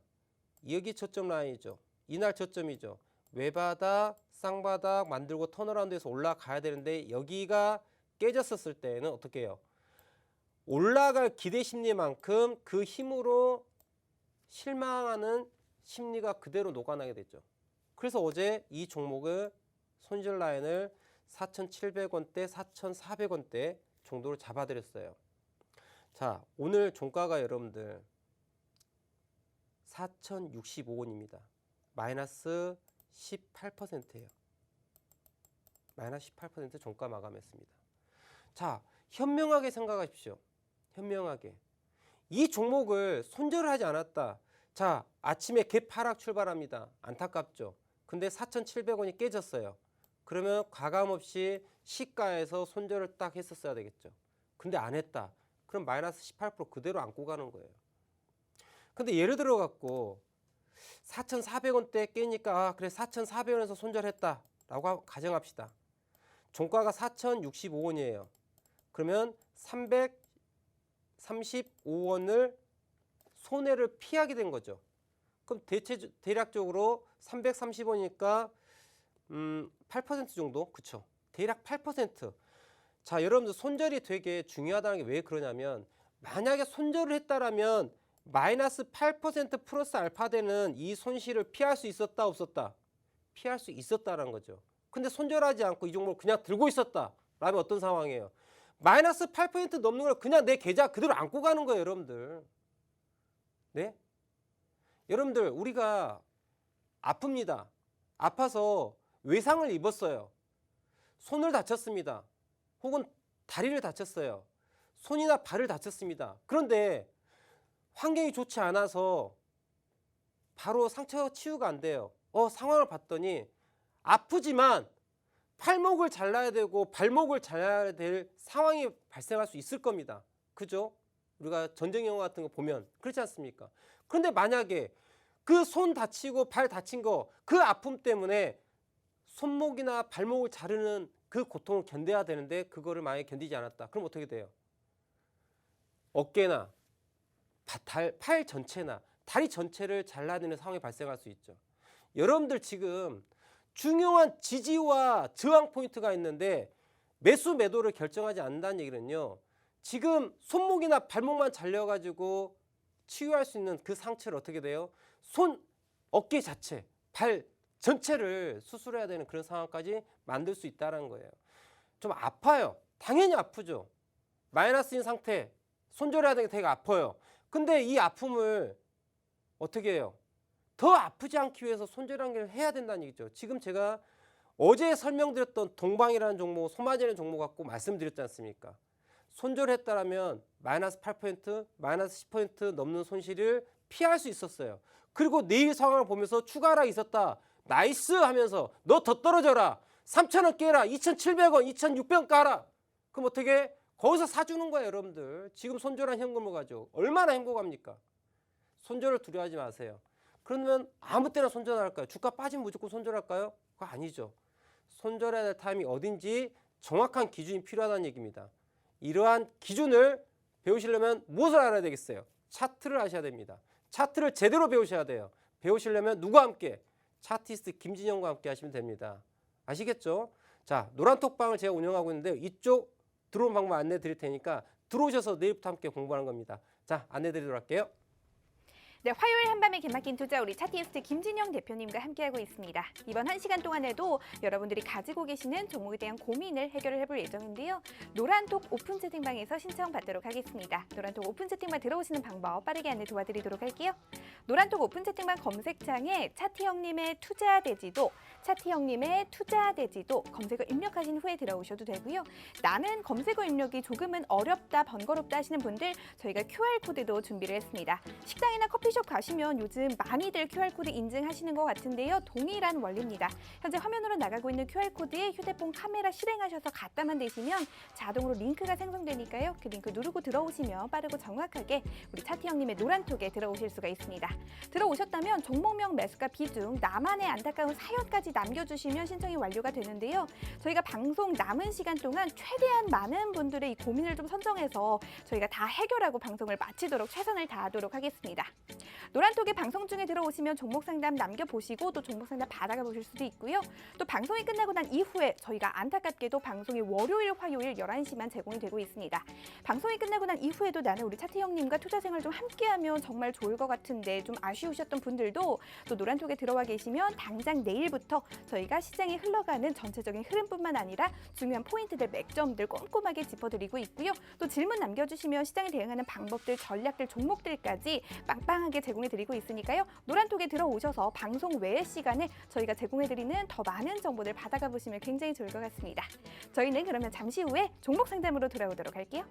여기 저점 라인이죠. 이날 저점이죠. 외바닥, 쌍바닥 만들고 턴어라운드에서 올라가야 되는데 여기가 깨졌었을 때는 어떻게 해요? 올라갈 기대 심리만큼 그 힘으로 실망하는 심리가 그대로 녹아나게 됐죠. 그래서 어제 이 종목을 손절 라인을 4,700원대, 4,400원대 정도로 잡아드렸어요. 자, 오늘 종가가 여러분들 4,065원입니다. 마이너스 18%예요. 마이너스 18% 종가 마감했습니다. 자, 현명하게 생각하십시오. 현명하게. 이 종목을 손절을 하지 않았다. 자, 아침에 갭 하락 출발합니다. 안타깝죠. 근데 4,700원이 깨졌어요. 그러면 과감없이 시가에서 손절을 딱 했었어야 되겠죠. 근데 안 했다. 그럼 마이너스 18% 그대로 안고 가는 거예요. 근데 예를 들어 갖고 4,400원대 깨니까 아, 그래 4,400원에서 손절했다 라고 가정합시다. 종가가 4,065원이에요. 그러면 335원을 손해를 피하게 된 거죠. 그럼 대략적으로 330원이니까 8% 정도? 그쵸? 대략 8%. 자, 여러분들 손절이 되게 중요하다는 게 왜 그러냐면 만약에 손절을 했다라면 마이너스 8% 플러스 알파 되는 이 손실을 피할 수 있었다 없었다? 피할 수 있었다라는 거죠. 근데 손절하지 않고 이 종목을 그냥 들고 있었다 라면 어떤 상황이에요? 마이너스 8% 넘는 걸 그냥 내 계좌 그대로 안고 가는 거예요, 여러분들. 네? 여러분들 우리가 아픕니다. 아파서 외상을 입었어요. 손을 다쳤습니다. 혹은 다리를 다쳤어요. 손이나 발을 다쳤습니다. 그런데 환경이 좋지 않아서 바로 상처 치유가 안 돼요. 상황을 봤더니 아프지만 팔목을 잘라야 되고 발목을 잘라야 될 상황이 발생할 수 있을 겁니다. 그죠? 우리가 전쟁 영화 같은 거 보면 그렇지 않습니까? 그런데 만약에 그 손 다치고 발 다친 거 그 아픔 때문에 손목이나 발목을 자르는 그 고통을 견뎌야 되는데 그거를 만약에 견디지 않았다. 그럼 어떻게 돼요? 어깨나 팔 전체나 다리 전체를 잘라내는 상황이 발생할 수 있죠. 여러분들 지금 중요한 지지와 저항 포인트가 있는데 매수 매도를 결정하지 않는다는 얘기는요. 지금 손목이나 발목만 잘려가지고 치유할 수 있는 그 상처를 어떻게 돼요? 어깨 자체, 발 전체를 수술해야 되는 그런 상황까지 만들 수 있다는 거예요. 좀 아파요. 당연히 아프죠. 마이너스인 상태, 손절해야 되는 게 되게 아파요. 근데 이 아픔을 어떻게 해요? 더 아프지 않기 위해서 손절하기를 해야 된다는 얘기죠. 지금 제가 어제 설명드렸던 동방이라는 종목, 소마제라는 종목 갖고 말씀드렸지 않습니까? 손절했다라면 마이너스 8%, 마이너스 10% 넘는 손실을 피할 수 있었어요. 그리고 내일 상황을 보면서 추가 하락이 있었다. 나이스 하면서 너 더 떨어져라. 3,000원 깨라. 2,700원, 2,600원 까라. 그럼 어떻게? 거기서 사주는 거예요, 여러분들. 지금 손절한 현금을 가지고. 얼마나 행복합니까? 손절을 두려워하지 마세요. 그러면 아무 때나 손절할까요? 주가 빠지면 무조건 손절할까요? 그거 아니죠. 손절해야 될 타임이 어딘지 정확한 기준이 필요하다는 얘기입니다. 이러한 기준을 배우시려면 무엇을 알아야 되겠어요? 차트를 아셔야 됩니다. 차트를 제대로 배우셔야 돼요. 배우시려면 누구와 함께? 차티스트 김진영과 함께 하시면 됩니다. 아시겠죠? 자, 노란톡방을 제가 운영하고 있는데 이쪽 들어온 방법 안내 드릴 테니까 들어오셔서 내일부터 함께 공부하는 겁니다. 자, 안내 드리도록 할게요. 네, 화요일 한밤에 개막긴 투자 우리 차티스트 김진영 대표님과 함께하고 있습니다. 이번 1시간 동안에도 여러분들이 가지고 계시는 종목에 대한 고민을 해결을 해볼 예정인데요. 노란톡 오픈 채팅방에서 신청받도록 하겠습니다. 노란톡 오픈 채팅방 들어오시는 방법 빠르게 안내 도와드리도록 할게요. 노란톡 오픈 채팅방 검색창에 차티 형님의 투자 대지도, 차티 형님의 투자 대지도 검색어 입력하신 후에 들어오셔도 되고요. 나는 검색어 입력이 조금은 어렵다, 번거롭다 하시는 분들 저희가 QR코드도 준비를 했습니다. 식당이나 커피숍 가시면 요즘 많이들 QR코드 인증하시는 것 같은데요. 동일한 원리입니다. 현재 화면으로 나가고 있는 QR코드에 휴대폰 카메라 실행하셔서 갖다만 대시면 자동으로 링크가 생성되니까요. 그 링크 누르고 들어오시면 빠르고 정확하게 우리 차티 형님의 노란톡에 들어오실 수가 있습니다. 들어오셨다면 종목명 매수가 비중, 나만의 안타까운 사연까지 남겨주시면 신청이 완료가 되는데요. 저희가 방송 남은 시간 동안 최대한 많은 분들의 이 고민을 좀 선정해서 저희가 다 해결하고 방송을 마치도록 최선을 다하도록 하겠습니다. 노란톡에 방송 중에 들어오시면 종목 상담 남겨보시고 또 종목 상담 받아가 보실 수도 있고요. 또 방송이 끝나고 난 이후에 저희가 안타깝게도 방송이 월요일, 화요일 11시만 제공이 되고 있습니다. 방송이 끝나고 난 이후에도 나는 우리 차티 형님과 투자생활 좀 함께하면 정말 좋을 것 같은데 좀 아쉬우셨던 분들도 또 노란톡에 들어와 계시면 당장 내일부터 저희가 시장이 흘러가는 전체적인 흐름뿐만 아니라 중요한 포인트들, 맥점들 꼼꼼하게 짚어드리고 있고요. 또 질문 남겨주시면 시장에 대응하는 방법들, 전략들, 종목들까지 빵빵하게 제공해드리고 있으니까요. 노란톡에 들어오셔서 방송 외의 시간에 저희가 제공해드리는 더 많은 정보들 받아가 보시면 굉장히 좋을 것 같습니다. 저희는 그러면 잠시 후에 종목 상담으로 돌아오도록 할게요.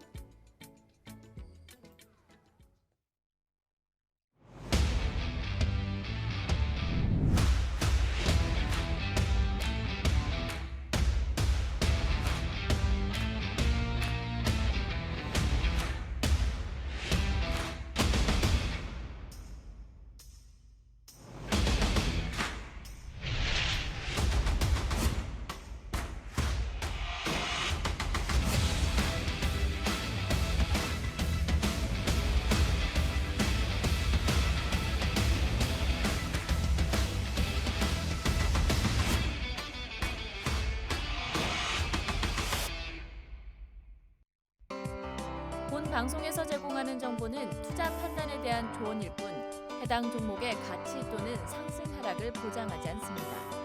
방송에서 제공하는 정보는 투자 판단에 대한 조언일 뿐 해당 종목의 가치 또는 상승 하락을 보장하지 않습니다.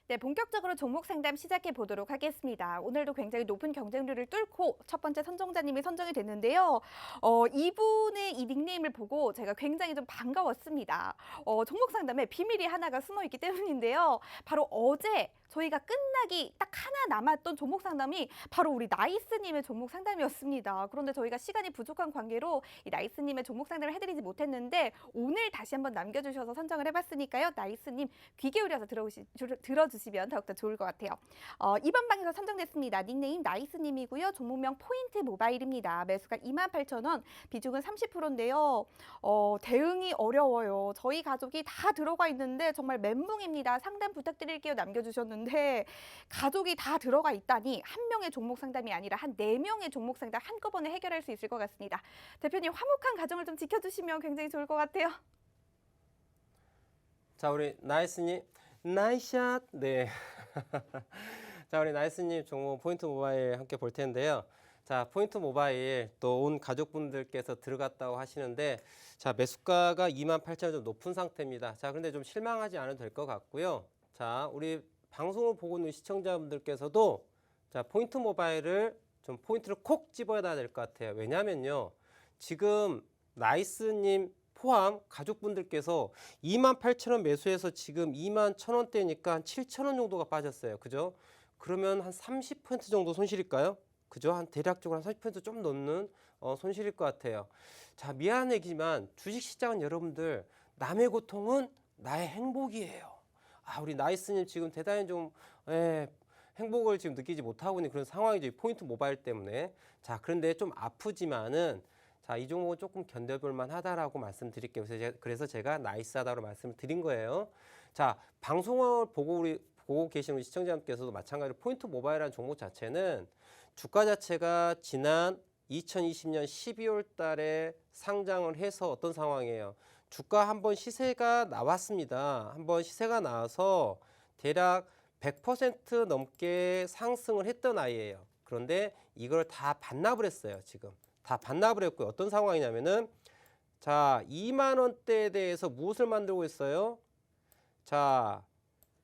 네, 본격적으로 종목 상담 시작해 보도록 하겠습니다. 오늘도 굉장히 높은 경쟁률을 뚫고 첫 번째 선정자님이 선정이 됐는데요. 이분의 이 닉네임을 보고 제가 굉장히 좀 반가웠습니다. 종목 상담에 비밀이 하나가 숨어 있기 때문인데요. 바로 어제 저희가 끝나기 딱 하나 남았던 종목 상담이 바로 우리 나이스님의 종목 상담이었습니다. 그런데 저희가 시간이 부족한 관계로 이 나이스님의 종목 상담을 해드리지 못했는데 오늘 다시 한번 남겨주셔서 선정을 해봤으니까요. 나이스님 귀 기울여서 들어주시면 더욱더 좋을 것 같아요. 이번 방에서 선정됐습니다. 닉네임 나이스님이고요. 종목명 포인트 모바일입니다. 매수가 28,000원, 비중은 30%인데요. 대응이 어려워요. 저희 가족이 다 들어가 있는데 정말 멘붕입니다. 상담 부탁드릴게요. 남겨주셨는데 가족이 다 들어가 있다니 한 명의 종목 상담이 아니라 한 4명의 종목 상담 한꺼번에 해결할 수 있을 것 같습니다. 대표님 화목한 가정을 좀 지켜주시면 굉장히 좋을 것 같아요. 자, 우리 나이스님 나이샷. 네. 자, 우리 나이스님 종목 포인트 모바일 함께 볼 텐데요. 자, 포인트 모바일 또 온 가족분들께서 들어갔다고 하시는데 자, 매수가가 28,000원 좀 높은 상태입니다. 자, 그런데 좀 실망하지 않아도 될 것 같고요. 자, 우리 방송을 보고 있는 시청자분들께서도 자, 포인트 모바일을 좀 포인트를 콕 집어야 될 것 같아요. 왜냐면요. 지금 나이스님 포함 가족분들께서 28,000원 매수해서 지금 21,000원대니까 한 7,000원 정도가 빠졌어요. 그죠? 그러면 한 30% 정도 손실일까요? 그죠? 한 대략적으로 한 30%좀 넘는 손실일 것 같아요. 자, 미안한 얘기지만 주식시장은 여러분들 남의 고통은 나의 행복이에요. 아, 우리 나이스님 지금 대단히 좀 행복을 지금 느끼지 못하고 있는 그런 상황이죠. 이 포인트 모바일 때문에. 자, 그런데 좀 아프지만은 자, 이 종목은 조금 견뎌볼 만하다라고 말씀드릴게요. 그래서 제가 나이스하다고 말씀을 드린 거예요. 자, 방송을 보고 계시는 우리 시청자분께서도 마찬가지로 포인트 모바일이라는 종목 자체는 주가 자체가 지난 2020년 12월 달에 상장을 해서 어떤 상황이에요? 주가 한번 시세가 나왔습니다. 한번 시세가 나와서 대략 100% 넘게 상승을 했던 아이예요. 그런데 이걸 다 반납을 했어요. 지금 다 반납을 했고요. 어떤 상황이냐면은 자, 2만 원대에 대해서 무엇을 만들고 있어요? 자,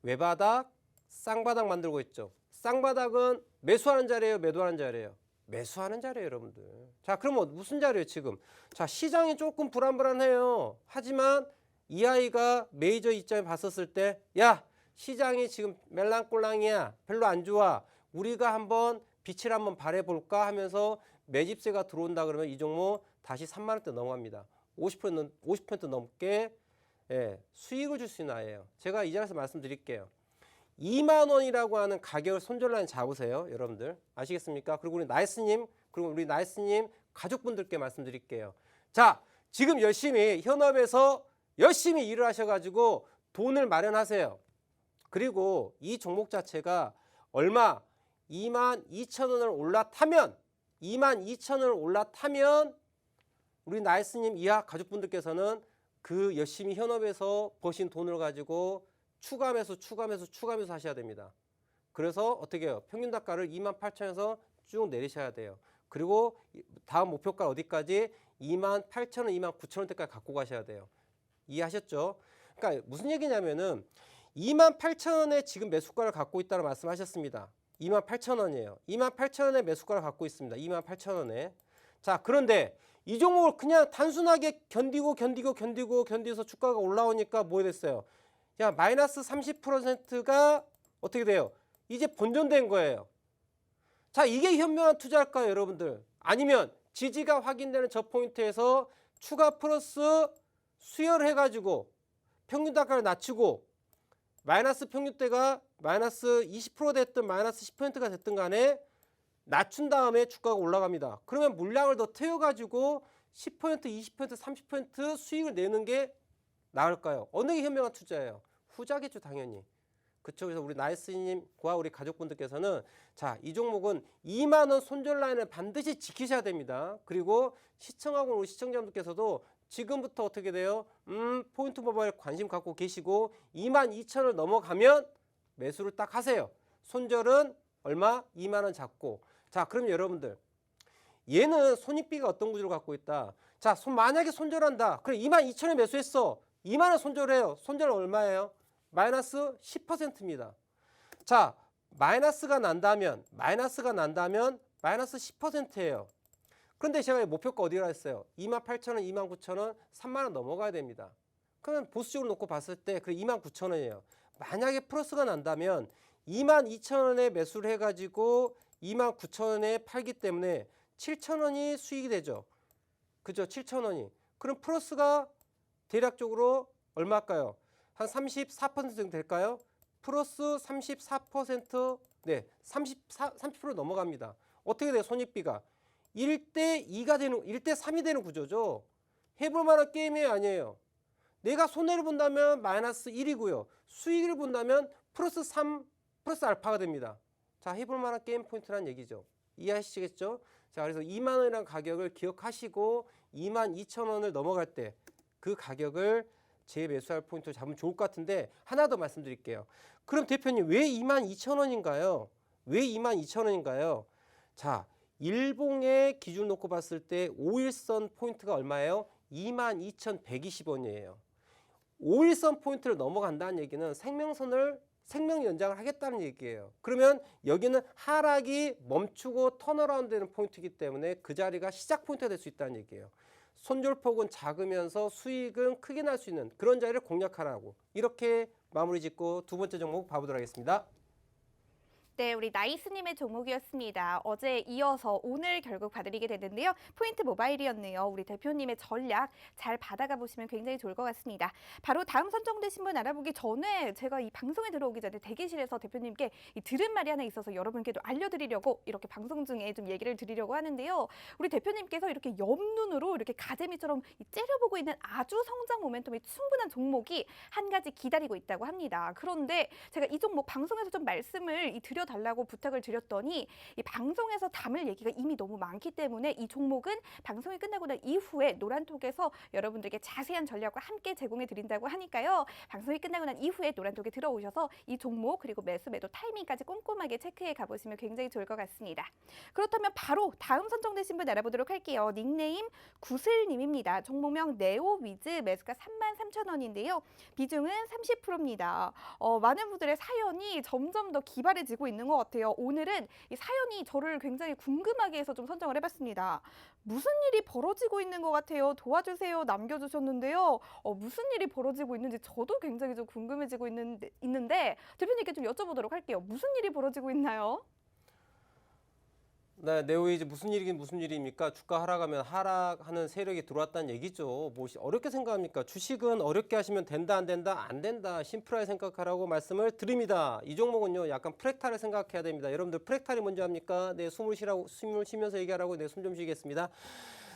외바닥, 쌍바닥 만들고 있죠. 쌍바닥은 매수하는 자리예요, 매도하는 자리예요? 매수하는 자리예요, 여러분들. 자, 그러면 무슨 자리예요, 지금? 자, 시장이 조금 불안불안해요. 하지만 이 아이가 메이저 입장에 봤었을 때, 야, 시장이 지금 멜랑꼴랑이야, 별로 안 좋아. 우리가 한번 빛을 한번 발해볼까 하면서 매집세가 들어온다 그러면 이 종목 다시 3만 원대 넘어갑니다. 50% 넘게 수익을 줄 수 있는 아이예요. 제가 이 자리에서 말씀드릴게요. 2만 원이라고 하는 가격을 손절라인 잡으세요, 여러분들. 아시겠습니까? 그리고 우리 나이스님 가족분들께 말씀드릴게요. 자, 지금 열심히 현업에서 열심히 일을 하셔가지고 돈을 마련하세요. 그리고 이 종목 자체가 얼마? 22,000원을 올라타면 우리 나이스님 이하 가족분들께서는 그 열심히 현업에서 버신 돈을 가지고 추가 매수 하셔야 됩니다. 그래서 어떻게 해요? 평균 단가를 28,000원에서 쭉 내리셔야 돼요. 그리고 다음 목표가 어디까지? 28,000원, 29,000원대까지 갖고 가셔야 돼요. 이해하셨죠? 그러니까 무슨 얘기냐면은 28,000원에 지금 매수가를 갖고 있다고 말씀하셨습니다. 28,000원이에요. 28,000원에 매수가를 갖고 있습니다. 28,000원에. 자, 그런데 이 종목을 그냥 단순하게 견디서 주가가 올라오니까 뭐 됐어요? 야, 마이너스 30%가 어떻게 돼요? 이제 본전된 거예요. 자, 이게 현명한 투자일까요, 여러분들? 아니면 지지가 확인되는 저 포인트에서 추가 플러스 수혈을 해가지고 평균 단가를 낮추고 마이너스 평균대가 마이너스 20% 됐든 마이너스 10%가 됐든 간에 낮춘 다음에 주가가 올라갑니다. 그러면 물량을 더 태워가지고 10%, 20%, 30% 수익을 내는 게 나을까요? 어느 게 현명한 투자예요? 후자겠죠, 당연히. 그쵸? 그래서 우리 나이스님과 우리 가족분들께서는 자, 이 종목은 2만 원 손절 라인을 반드시 지키셔야 됩니다. 그리고 시청하고 우리 시청자분들께서도 지금부터 어떻게 돼요? 포인트 모바일 관심 갖고 계시고 22,000원을 넘어가면 매수를 딱 하세요. 손절은 얼마? 2만 원 잡고. 자, 그럼 여러분들 얘는 손익비가 어떤 구조를 갖고 있다. 자, 만약에 손절한다. 그래 22,000원에 매수했어. 2만 원 손절해요. 손절은 얼마예요? 마이너스 10%입니다. 자, 마이너스가 난다면 마이너스 10%예요. 그런데 제가 목표가 어디라 했어요? 28,000원, 29,000원, 3만 원 넘어가야 됩니다. 그러면 보수적으로 놓고 봤을 때 그래 29,000원이에요. 만약에 플러스가 난다면 22,000원에 매수를 해가지고 29,000원에 팔기 때문에 7,000원이 수익이 되죠. 그죠? 7,000원이. 그럼 플러스가 대략적으로 얼마일까요? 한 34% 정도 될까요? 플러스 34%, 네, 30% 넘어갑니다. 어떻게 돼요? 손익비가 1대2가 되는, 1대3이 되는 구조죠. 해볼 만한 게임이 아니에요. 내가 손해를 본다면 마이너스 1이고요. 수익을 본다면 플러스 3, 플러스 알파가 됩니다. 자, 해볼 만한 게임 포인트라는 얘기죠. 이해하시겠죠? 자, 그래서 2만 원이라는 가격을 기억하시고 22,000원을 넘어갈 때 그 가격을 재매수할 포인트를 잡으면 좋을 것 같은데 하나 더 말씀드릴게요. 그럼 대표님 왜 22,000원인가요? 왜 22,000원인가요? 자, 일봉의 기준 놓고 봤을 때 5일선 포인트가 얼마예요? 22,120원이에요. 5일선 포인트를 넘어간다는 얘기는 생명 연장을 하겠다는 얘기예요. 그러면 여기는 하락이 멈추고 턴어라운드 되는 포인트이기 때문에 그 자리가 시작 포인트가 될 수 있다는 얘기예요. 손절폭은 작으면서 수익은 크게 날 수 있는 그런 자리를 공략하라고 이렇게 마무리 짓고 두 번째 종목 봐보도록 하겠습니다. 네, 우리 나이스님의 종목이었습니다. 어제 이어서 오늘 결국 봐드리게 됐는데요. 포인트 모바일이었네요. 우리 대표님의 전략 잘 받아가 보시면 굉장히 좋을 것 같습니다. 바로 다음 선정되신 분 알아보기 전에 제가 이 방송에 들어오기 전에 대기실에서 대표님께 이 들은 말이 하나 있어서 여러분께도 알려드리려고 이렇게 방송 중에 좀 얘기를 드리려고 하는데요. 우리 대표님께서 이렇게 옆눈으로 이렇게 가재미처럼 째려보고 있는 아주 성장 모멘텀이 충분한 종목이 한 가지 기다리고 있다고 합니다. 그런데 제가 이 종목 방송에서 좀 말씀을 드려달라고 부탁을 드렸더니 이 방송에서 담을 얘기가 이미 너무 많기 때문에 이 종목은 방송이 끝나고 난 이후에 노란톡에서 여러분들께 자세한 전략과 함께 제공해 드린다고 하니까요. 방송이 끝나고 난 이후에 노란톡에 들어오셔서 이 종목 그리고 매수 매도 타이밍까지 꼼꼼하게 체크해 가보시면 굉장히 좋을 것 같습니다. 그렇다면 바로 다음 선정되신 분 알아보도록 할게요. 닉네임 구슬님입니다. 종목명 네오위즈 매수가 33,000원인데요. 비중은 30%입니다. 많은 분들의 사연이 점점 더 기발해지고 있는 것 같아요. 오늘은 이 사연이 저를 굉장히 궁금하게 해서 좀 선정을 해봤습니다. 무슨 일이 벌어지고 있는 것 같아요? 도와주세요 남겨주셨는데요. 무슨 일이 벌어지고 있는지 저도 굉장히 좀 궁금해지고 있는데 대표님께 좀 여쭤보도록 할게요. 무슨 일이 벌어지고 있나요? 네, 네오위즈 무슨 일이긴 무슨 일입니까? 주가 하락하면 하락하는 세력이 들어왔다는 얘기죠. 뭐 어렵게 생각합니까? 주식은 어렵게 하시면 된다 안 된다 안 된다 심플하게 생각하라고 말씀을 드립니다. 이 종목은요 약간 프랙탈을 생각해야 됩니다. 여러분들 프랙탈이 뭔지 압니까? 네, 숨을 쉬면서 얘기하라고 네, 숨 좀 쉬겠습니다.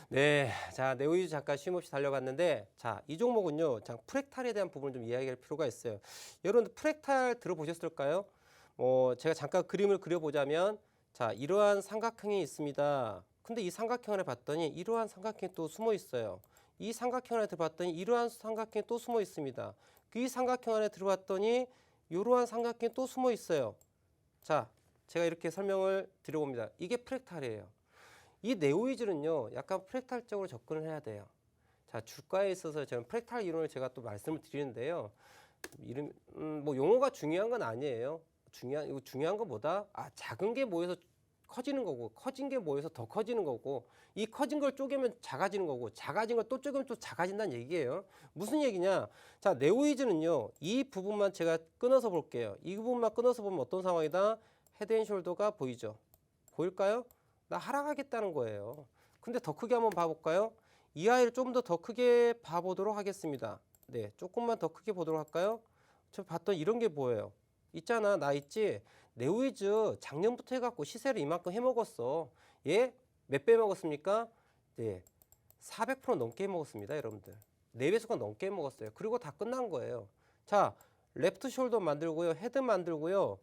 네, 자 네오위즈 잠깐 쉼없이 달려봤는데 자 이 종목은요 자, 프랙탈에 대한 부분을 좀 이야기할 필요가 있어요. 여러분들 프랙탈 들어보셨을까요? 제가 잠깐 그림을 그려보자면 자, 이러한 삼각형이 있습니다. 근데 이 삼각형을 봤더니 이러한 삼각형이 또 숨어 있어요. 이 삼각형 안에 들어봤더니 이러한 삼각형이 또 숨어 있습니다. 이 삼각형 안에 들어봤더니 이러한 삼각형이 또 숨어 있어요. 자, 제가 이렇게 설명을 드려봅니다. 이게 프랙탈이에요. 이 네오위즈는요, 약간 프랙탈적으로 접근을 해야 돼요. 자, 주가에 있어서 저는 프랙탈 이론을 제가 또 말씀을 드리는데요. 뭐 용어가 중요한 건 아니에요. 중요한 건 뭐다? 작은 게 모여서 커지는 거고, 커진 게 모여서 더 커지는 거고, 이 커진 걸 쪼개면 작아지는 거고, 작아진 걸 또 쪼개면 또 작아진다는 얘기예요. 무슨 얘기냐? 자, 네오위즈는요, 이 부분만 제가 끊어서 볼게요. 이 부분만 끊어서 보면 어떤 상황이다? 헤드앤숄더가 보이죠? 보일까요? 나 하락하겠다는 거예요. 근데 더 크게 한번 봐볼까요? 이 아이를 좀 더 크게 봐보도록 하겠습니다. 네, 조금만 더 크게 보도록 할까요? 저 봤던 이런 게 보여요. 있잖아, 나 있지? 네오위즈 작년부터 해갖고 시세를 이만큼 해먹었어. 얘 몇 배 먹었습니까? 네, 400% 넘게 해먹었습니다, 여러분들. 4배수가 넘게 해먹었어요. 그리고 다 끝난 거예요. 자, 레프트 숄더 만들고요. 헤드 만들고요.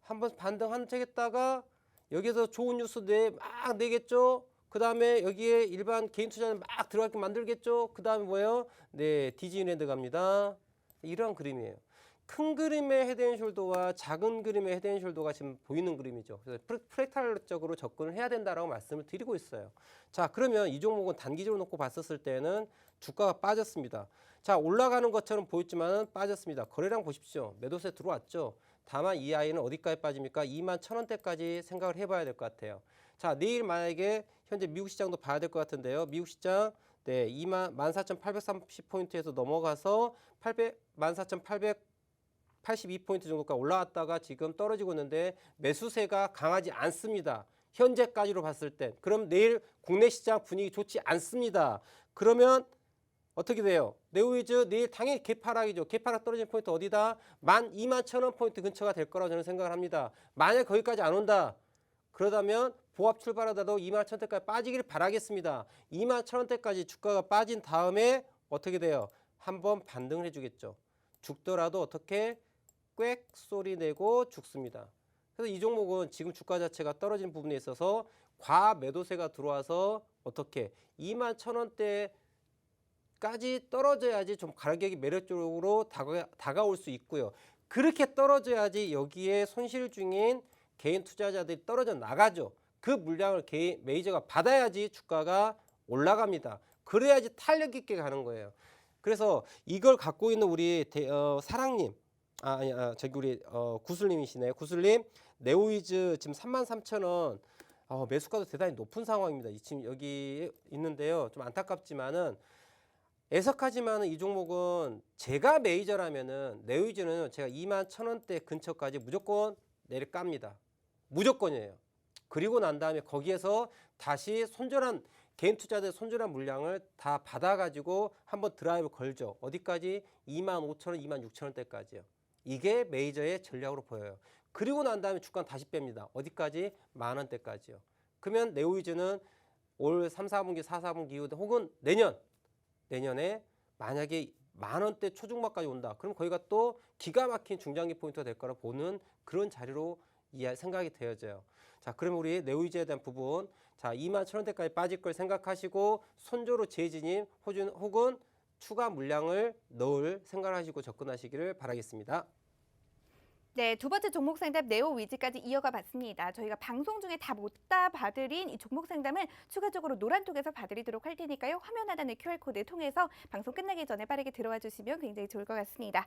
한번 반등 한 책 했다가 여기서 좋은 뉴스 막 내겠죠. 그 다음에 여기에 일반 개인 투자는 막 들어가게 만들겠죠. 그 다음에 뭐예요? 네, 디즈니랜드 갑니다. 이런 그림이에요. 큰 그림의 헤드앤숄더와 작은 그림의 헤드앤숄더가 지금 보이는 그림이죠. 그래서 프랙탈적으로 접근을 해야 된다라고 말씀을 드리고 있어요. 자, 그러면 이 종목은 단기적으로 놓고 봤었을 때는 주가가 빠졌습니다. 자, 올라가는 것처럼 보였지만 빠졌습니다. 거래량 보십시오. 매도세 들어왔죠. 다만 이 아이는 어디까지 빠집니까? 21,000원대까지 생각을 해봐야 될 것 같아요. 자, 내일 만약에 현재 미국 시장도 봐야 될 것 같은데요. 미국 시장 네, 14,830포인트에서 넘어가서 14,882포인트 정도까지 올라왔다가 지금 떨어지고 있는데 매수세가 강하지 않습니다. 현재까지로 봤을 때. 그럼 내일 국내 시장 분위기 좋지 않습니다. 그러면 어떻게 돼요? 네오위즈 내일 당연히 개파락이죠. 개파락 떨어진 포인트 어디다? 12,000원 포인트 근처가 될 거라고 저는 생각을 합니다. 만약 거기까지 안 온다. 그러다면 보합 출발하다도 21,000원대까지 빠지기를 바라겠습니다. 21,000원대까지 주가가 빠진 다음에 어떻게 돼요? 한번 반등을 해주겠죠. 죽더라도 어떻게 꽥 소리 내고 죽습니다. 그래서 이 종목은 지금 주가 자체가 떨어진 부분에 있어서 과매도세가 들어와서 어떻게 21,000원대까지 떨어져야지 좀 가격이 매력적으로 다가올 수 있고요. 그렇게 떨어져야지 여기에 손실 중인 개인 투자자들이 떨어져 나가죠. 그 물량을 메이저가 받아야지 주가가 올라갑니다. 그래야지 탄력 있게 가는 거예요. 그래서 이걸 갖고 있는 우리 사랑님, 저기 우리 구슬님이시네요. 구슬님, 네오위즈 지금 33,000원 매수가도 대단히 높은 상황입니다. 지금 여기 있는데요. 좀 안타깝지만은 애석하지만은 이 종목은 제가 메이저라면은 네오위즈는 제가 21,000원대 근처까지 무조건 내려깝니다. 무조건이에요. 그리고 난 다음에 거기에서 다시 손절한 개인 투자자의 손절한 물량을 다 받아가지고 한번 드라이브 걸죠. 어디까지? 25,000원, 26,000원대까지요. 이게 메이저의 전략으로 보여요. 그리고 난 다음에 주가는 다시 뺍니다. 어디까지? 10,000원대까지요. 그러면 네오위즈는 올 3, 4분기, 4, 4분기 이후 혹은 내년에 만약에 10,000원대 초중반까지 온다. 그럼 거기가 또 기가 막힌 중장기 포인트가 될 거라 보는 그런 자리로 생각이 되어져요. 자, 그러면 우리 네오위즈에 대한 부분, 자 21,000원대까지 빠질 걸 생각하시고 손절로 재진입 혹은 추가 물량을 넣을 생각을 하시고 접근하시기를 바라겠습니다. 네, 두 번째 종목 상담 네오위즈까지 이어가 봤습니다. 저희가 방송 중에 다 못 다 봐드린 이 종목 상담을 추가적으로 노란톡에서 봐드리도록 할 테니까요. 화면 하단의 QR코드 통해서 방송 끝나기 전에 빠르게 들어와 주시면 굉장히 좋을 것 같습니다.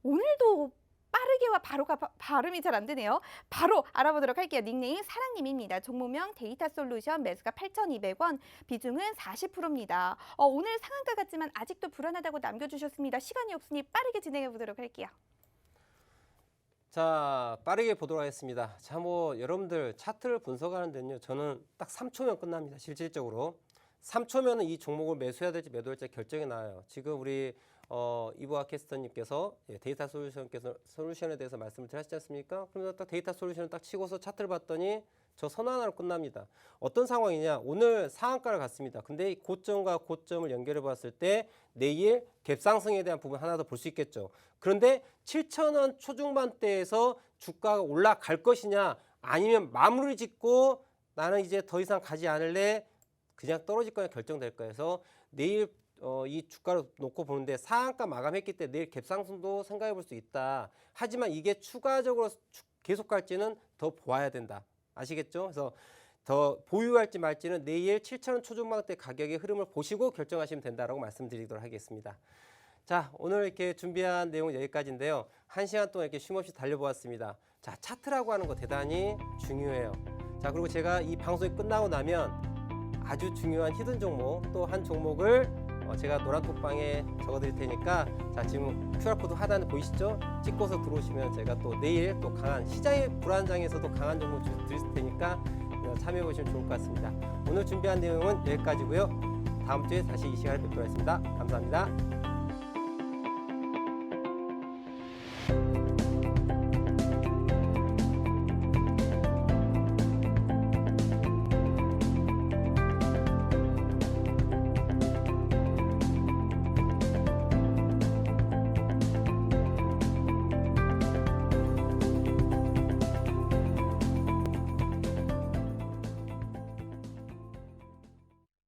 오늘도 빠르게와 바로가 발음이 잘 안 되네요. 바로 알아보도록 할게요. 닉네임 사랑님입니다. 종목명 데이터솔루션, 매수가 8,200원, 비중은 40%입니다. 오늘 상한가 같지만 아직도 불안하다고 남겨주셨습니다. 시간이 없으니 빠르게 진행해 보도록 할게요. 자, 빠르게 보도록 하겠습니다. 자, 여러분들 차트를 분석하는 데는요, 저는 딱 3초면 끝납니다. 실질적으로 3초면은 이 종목을 매수해야 될지 매도할지 결정이 나요. 지금 우리 이보아 캐스터님께서 데이터 솔루션에 대해서 말씀을 드렸지 않습니까? 그러면 딱 데이터 솔루션을 딱 치고서 차트를 봤더니 저 선 하나로 끝납니다. 어떤 상황이냐? 오늘 상한가를 갔습니다. 근데 이 고점과 고점을 연결해 봤을 때 내일 갭상승에 대한 부분 하나 더 볼 수 있겠죠. 그런데 7,000원 초중반대에서 주가가 올라갈 것이냐, 아니면 마무리 짓고 나는 이제 더 이상 가지 않을래, 그냥 떨어질 거냐 결정될 거예요. 그래서 내일 이 주가를 놓고 보는데 상한가 마감했기 때문에 내일 갭상승도 생각해 볼 수 있다. 하지만 이게 추가적으로 계속 갈지는 더 보아야 된다. 아시겠죠? 그래서 더 보유할지 말지는 내일 7,000원 초중반대 가격의 흐름을 보시고 결정하시면 된다라고 말씀드리도록 하겠습니다. 자, 오늘 이렇게 준비한 내용은 여기까지인데요. 1시간 동안 이렇게 쉼없이 달려보았습니다. 자, 차트라고 하는 거 대단히 중요해요. 자, 그리고 제가 이 방송이 끝나고 나면 아주 중요한 히든 종목 또 한 종목을 제가 노란톡방에 적어드릴 테니까, 자, 지금 QR코드 하단에 보이시죠? 찍고서 들어오시면 제가 또 내일 또 강한 시장의 불안장에서도 강한 정보 드릴 테니까 참여해 보시면 좋을 것 같습니다. 오늘 준비한 내용은 여기까지고요. 다음 주에 다시 이 시간에 뵙도록 하겠습니다. 감사합니다.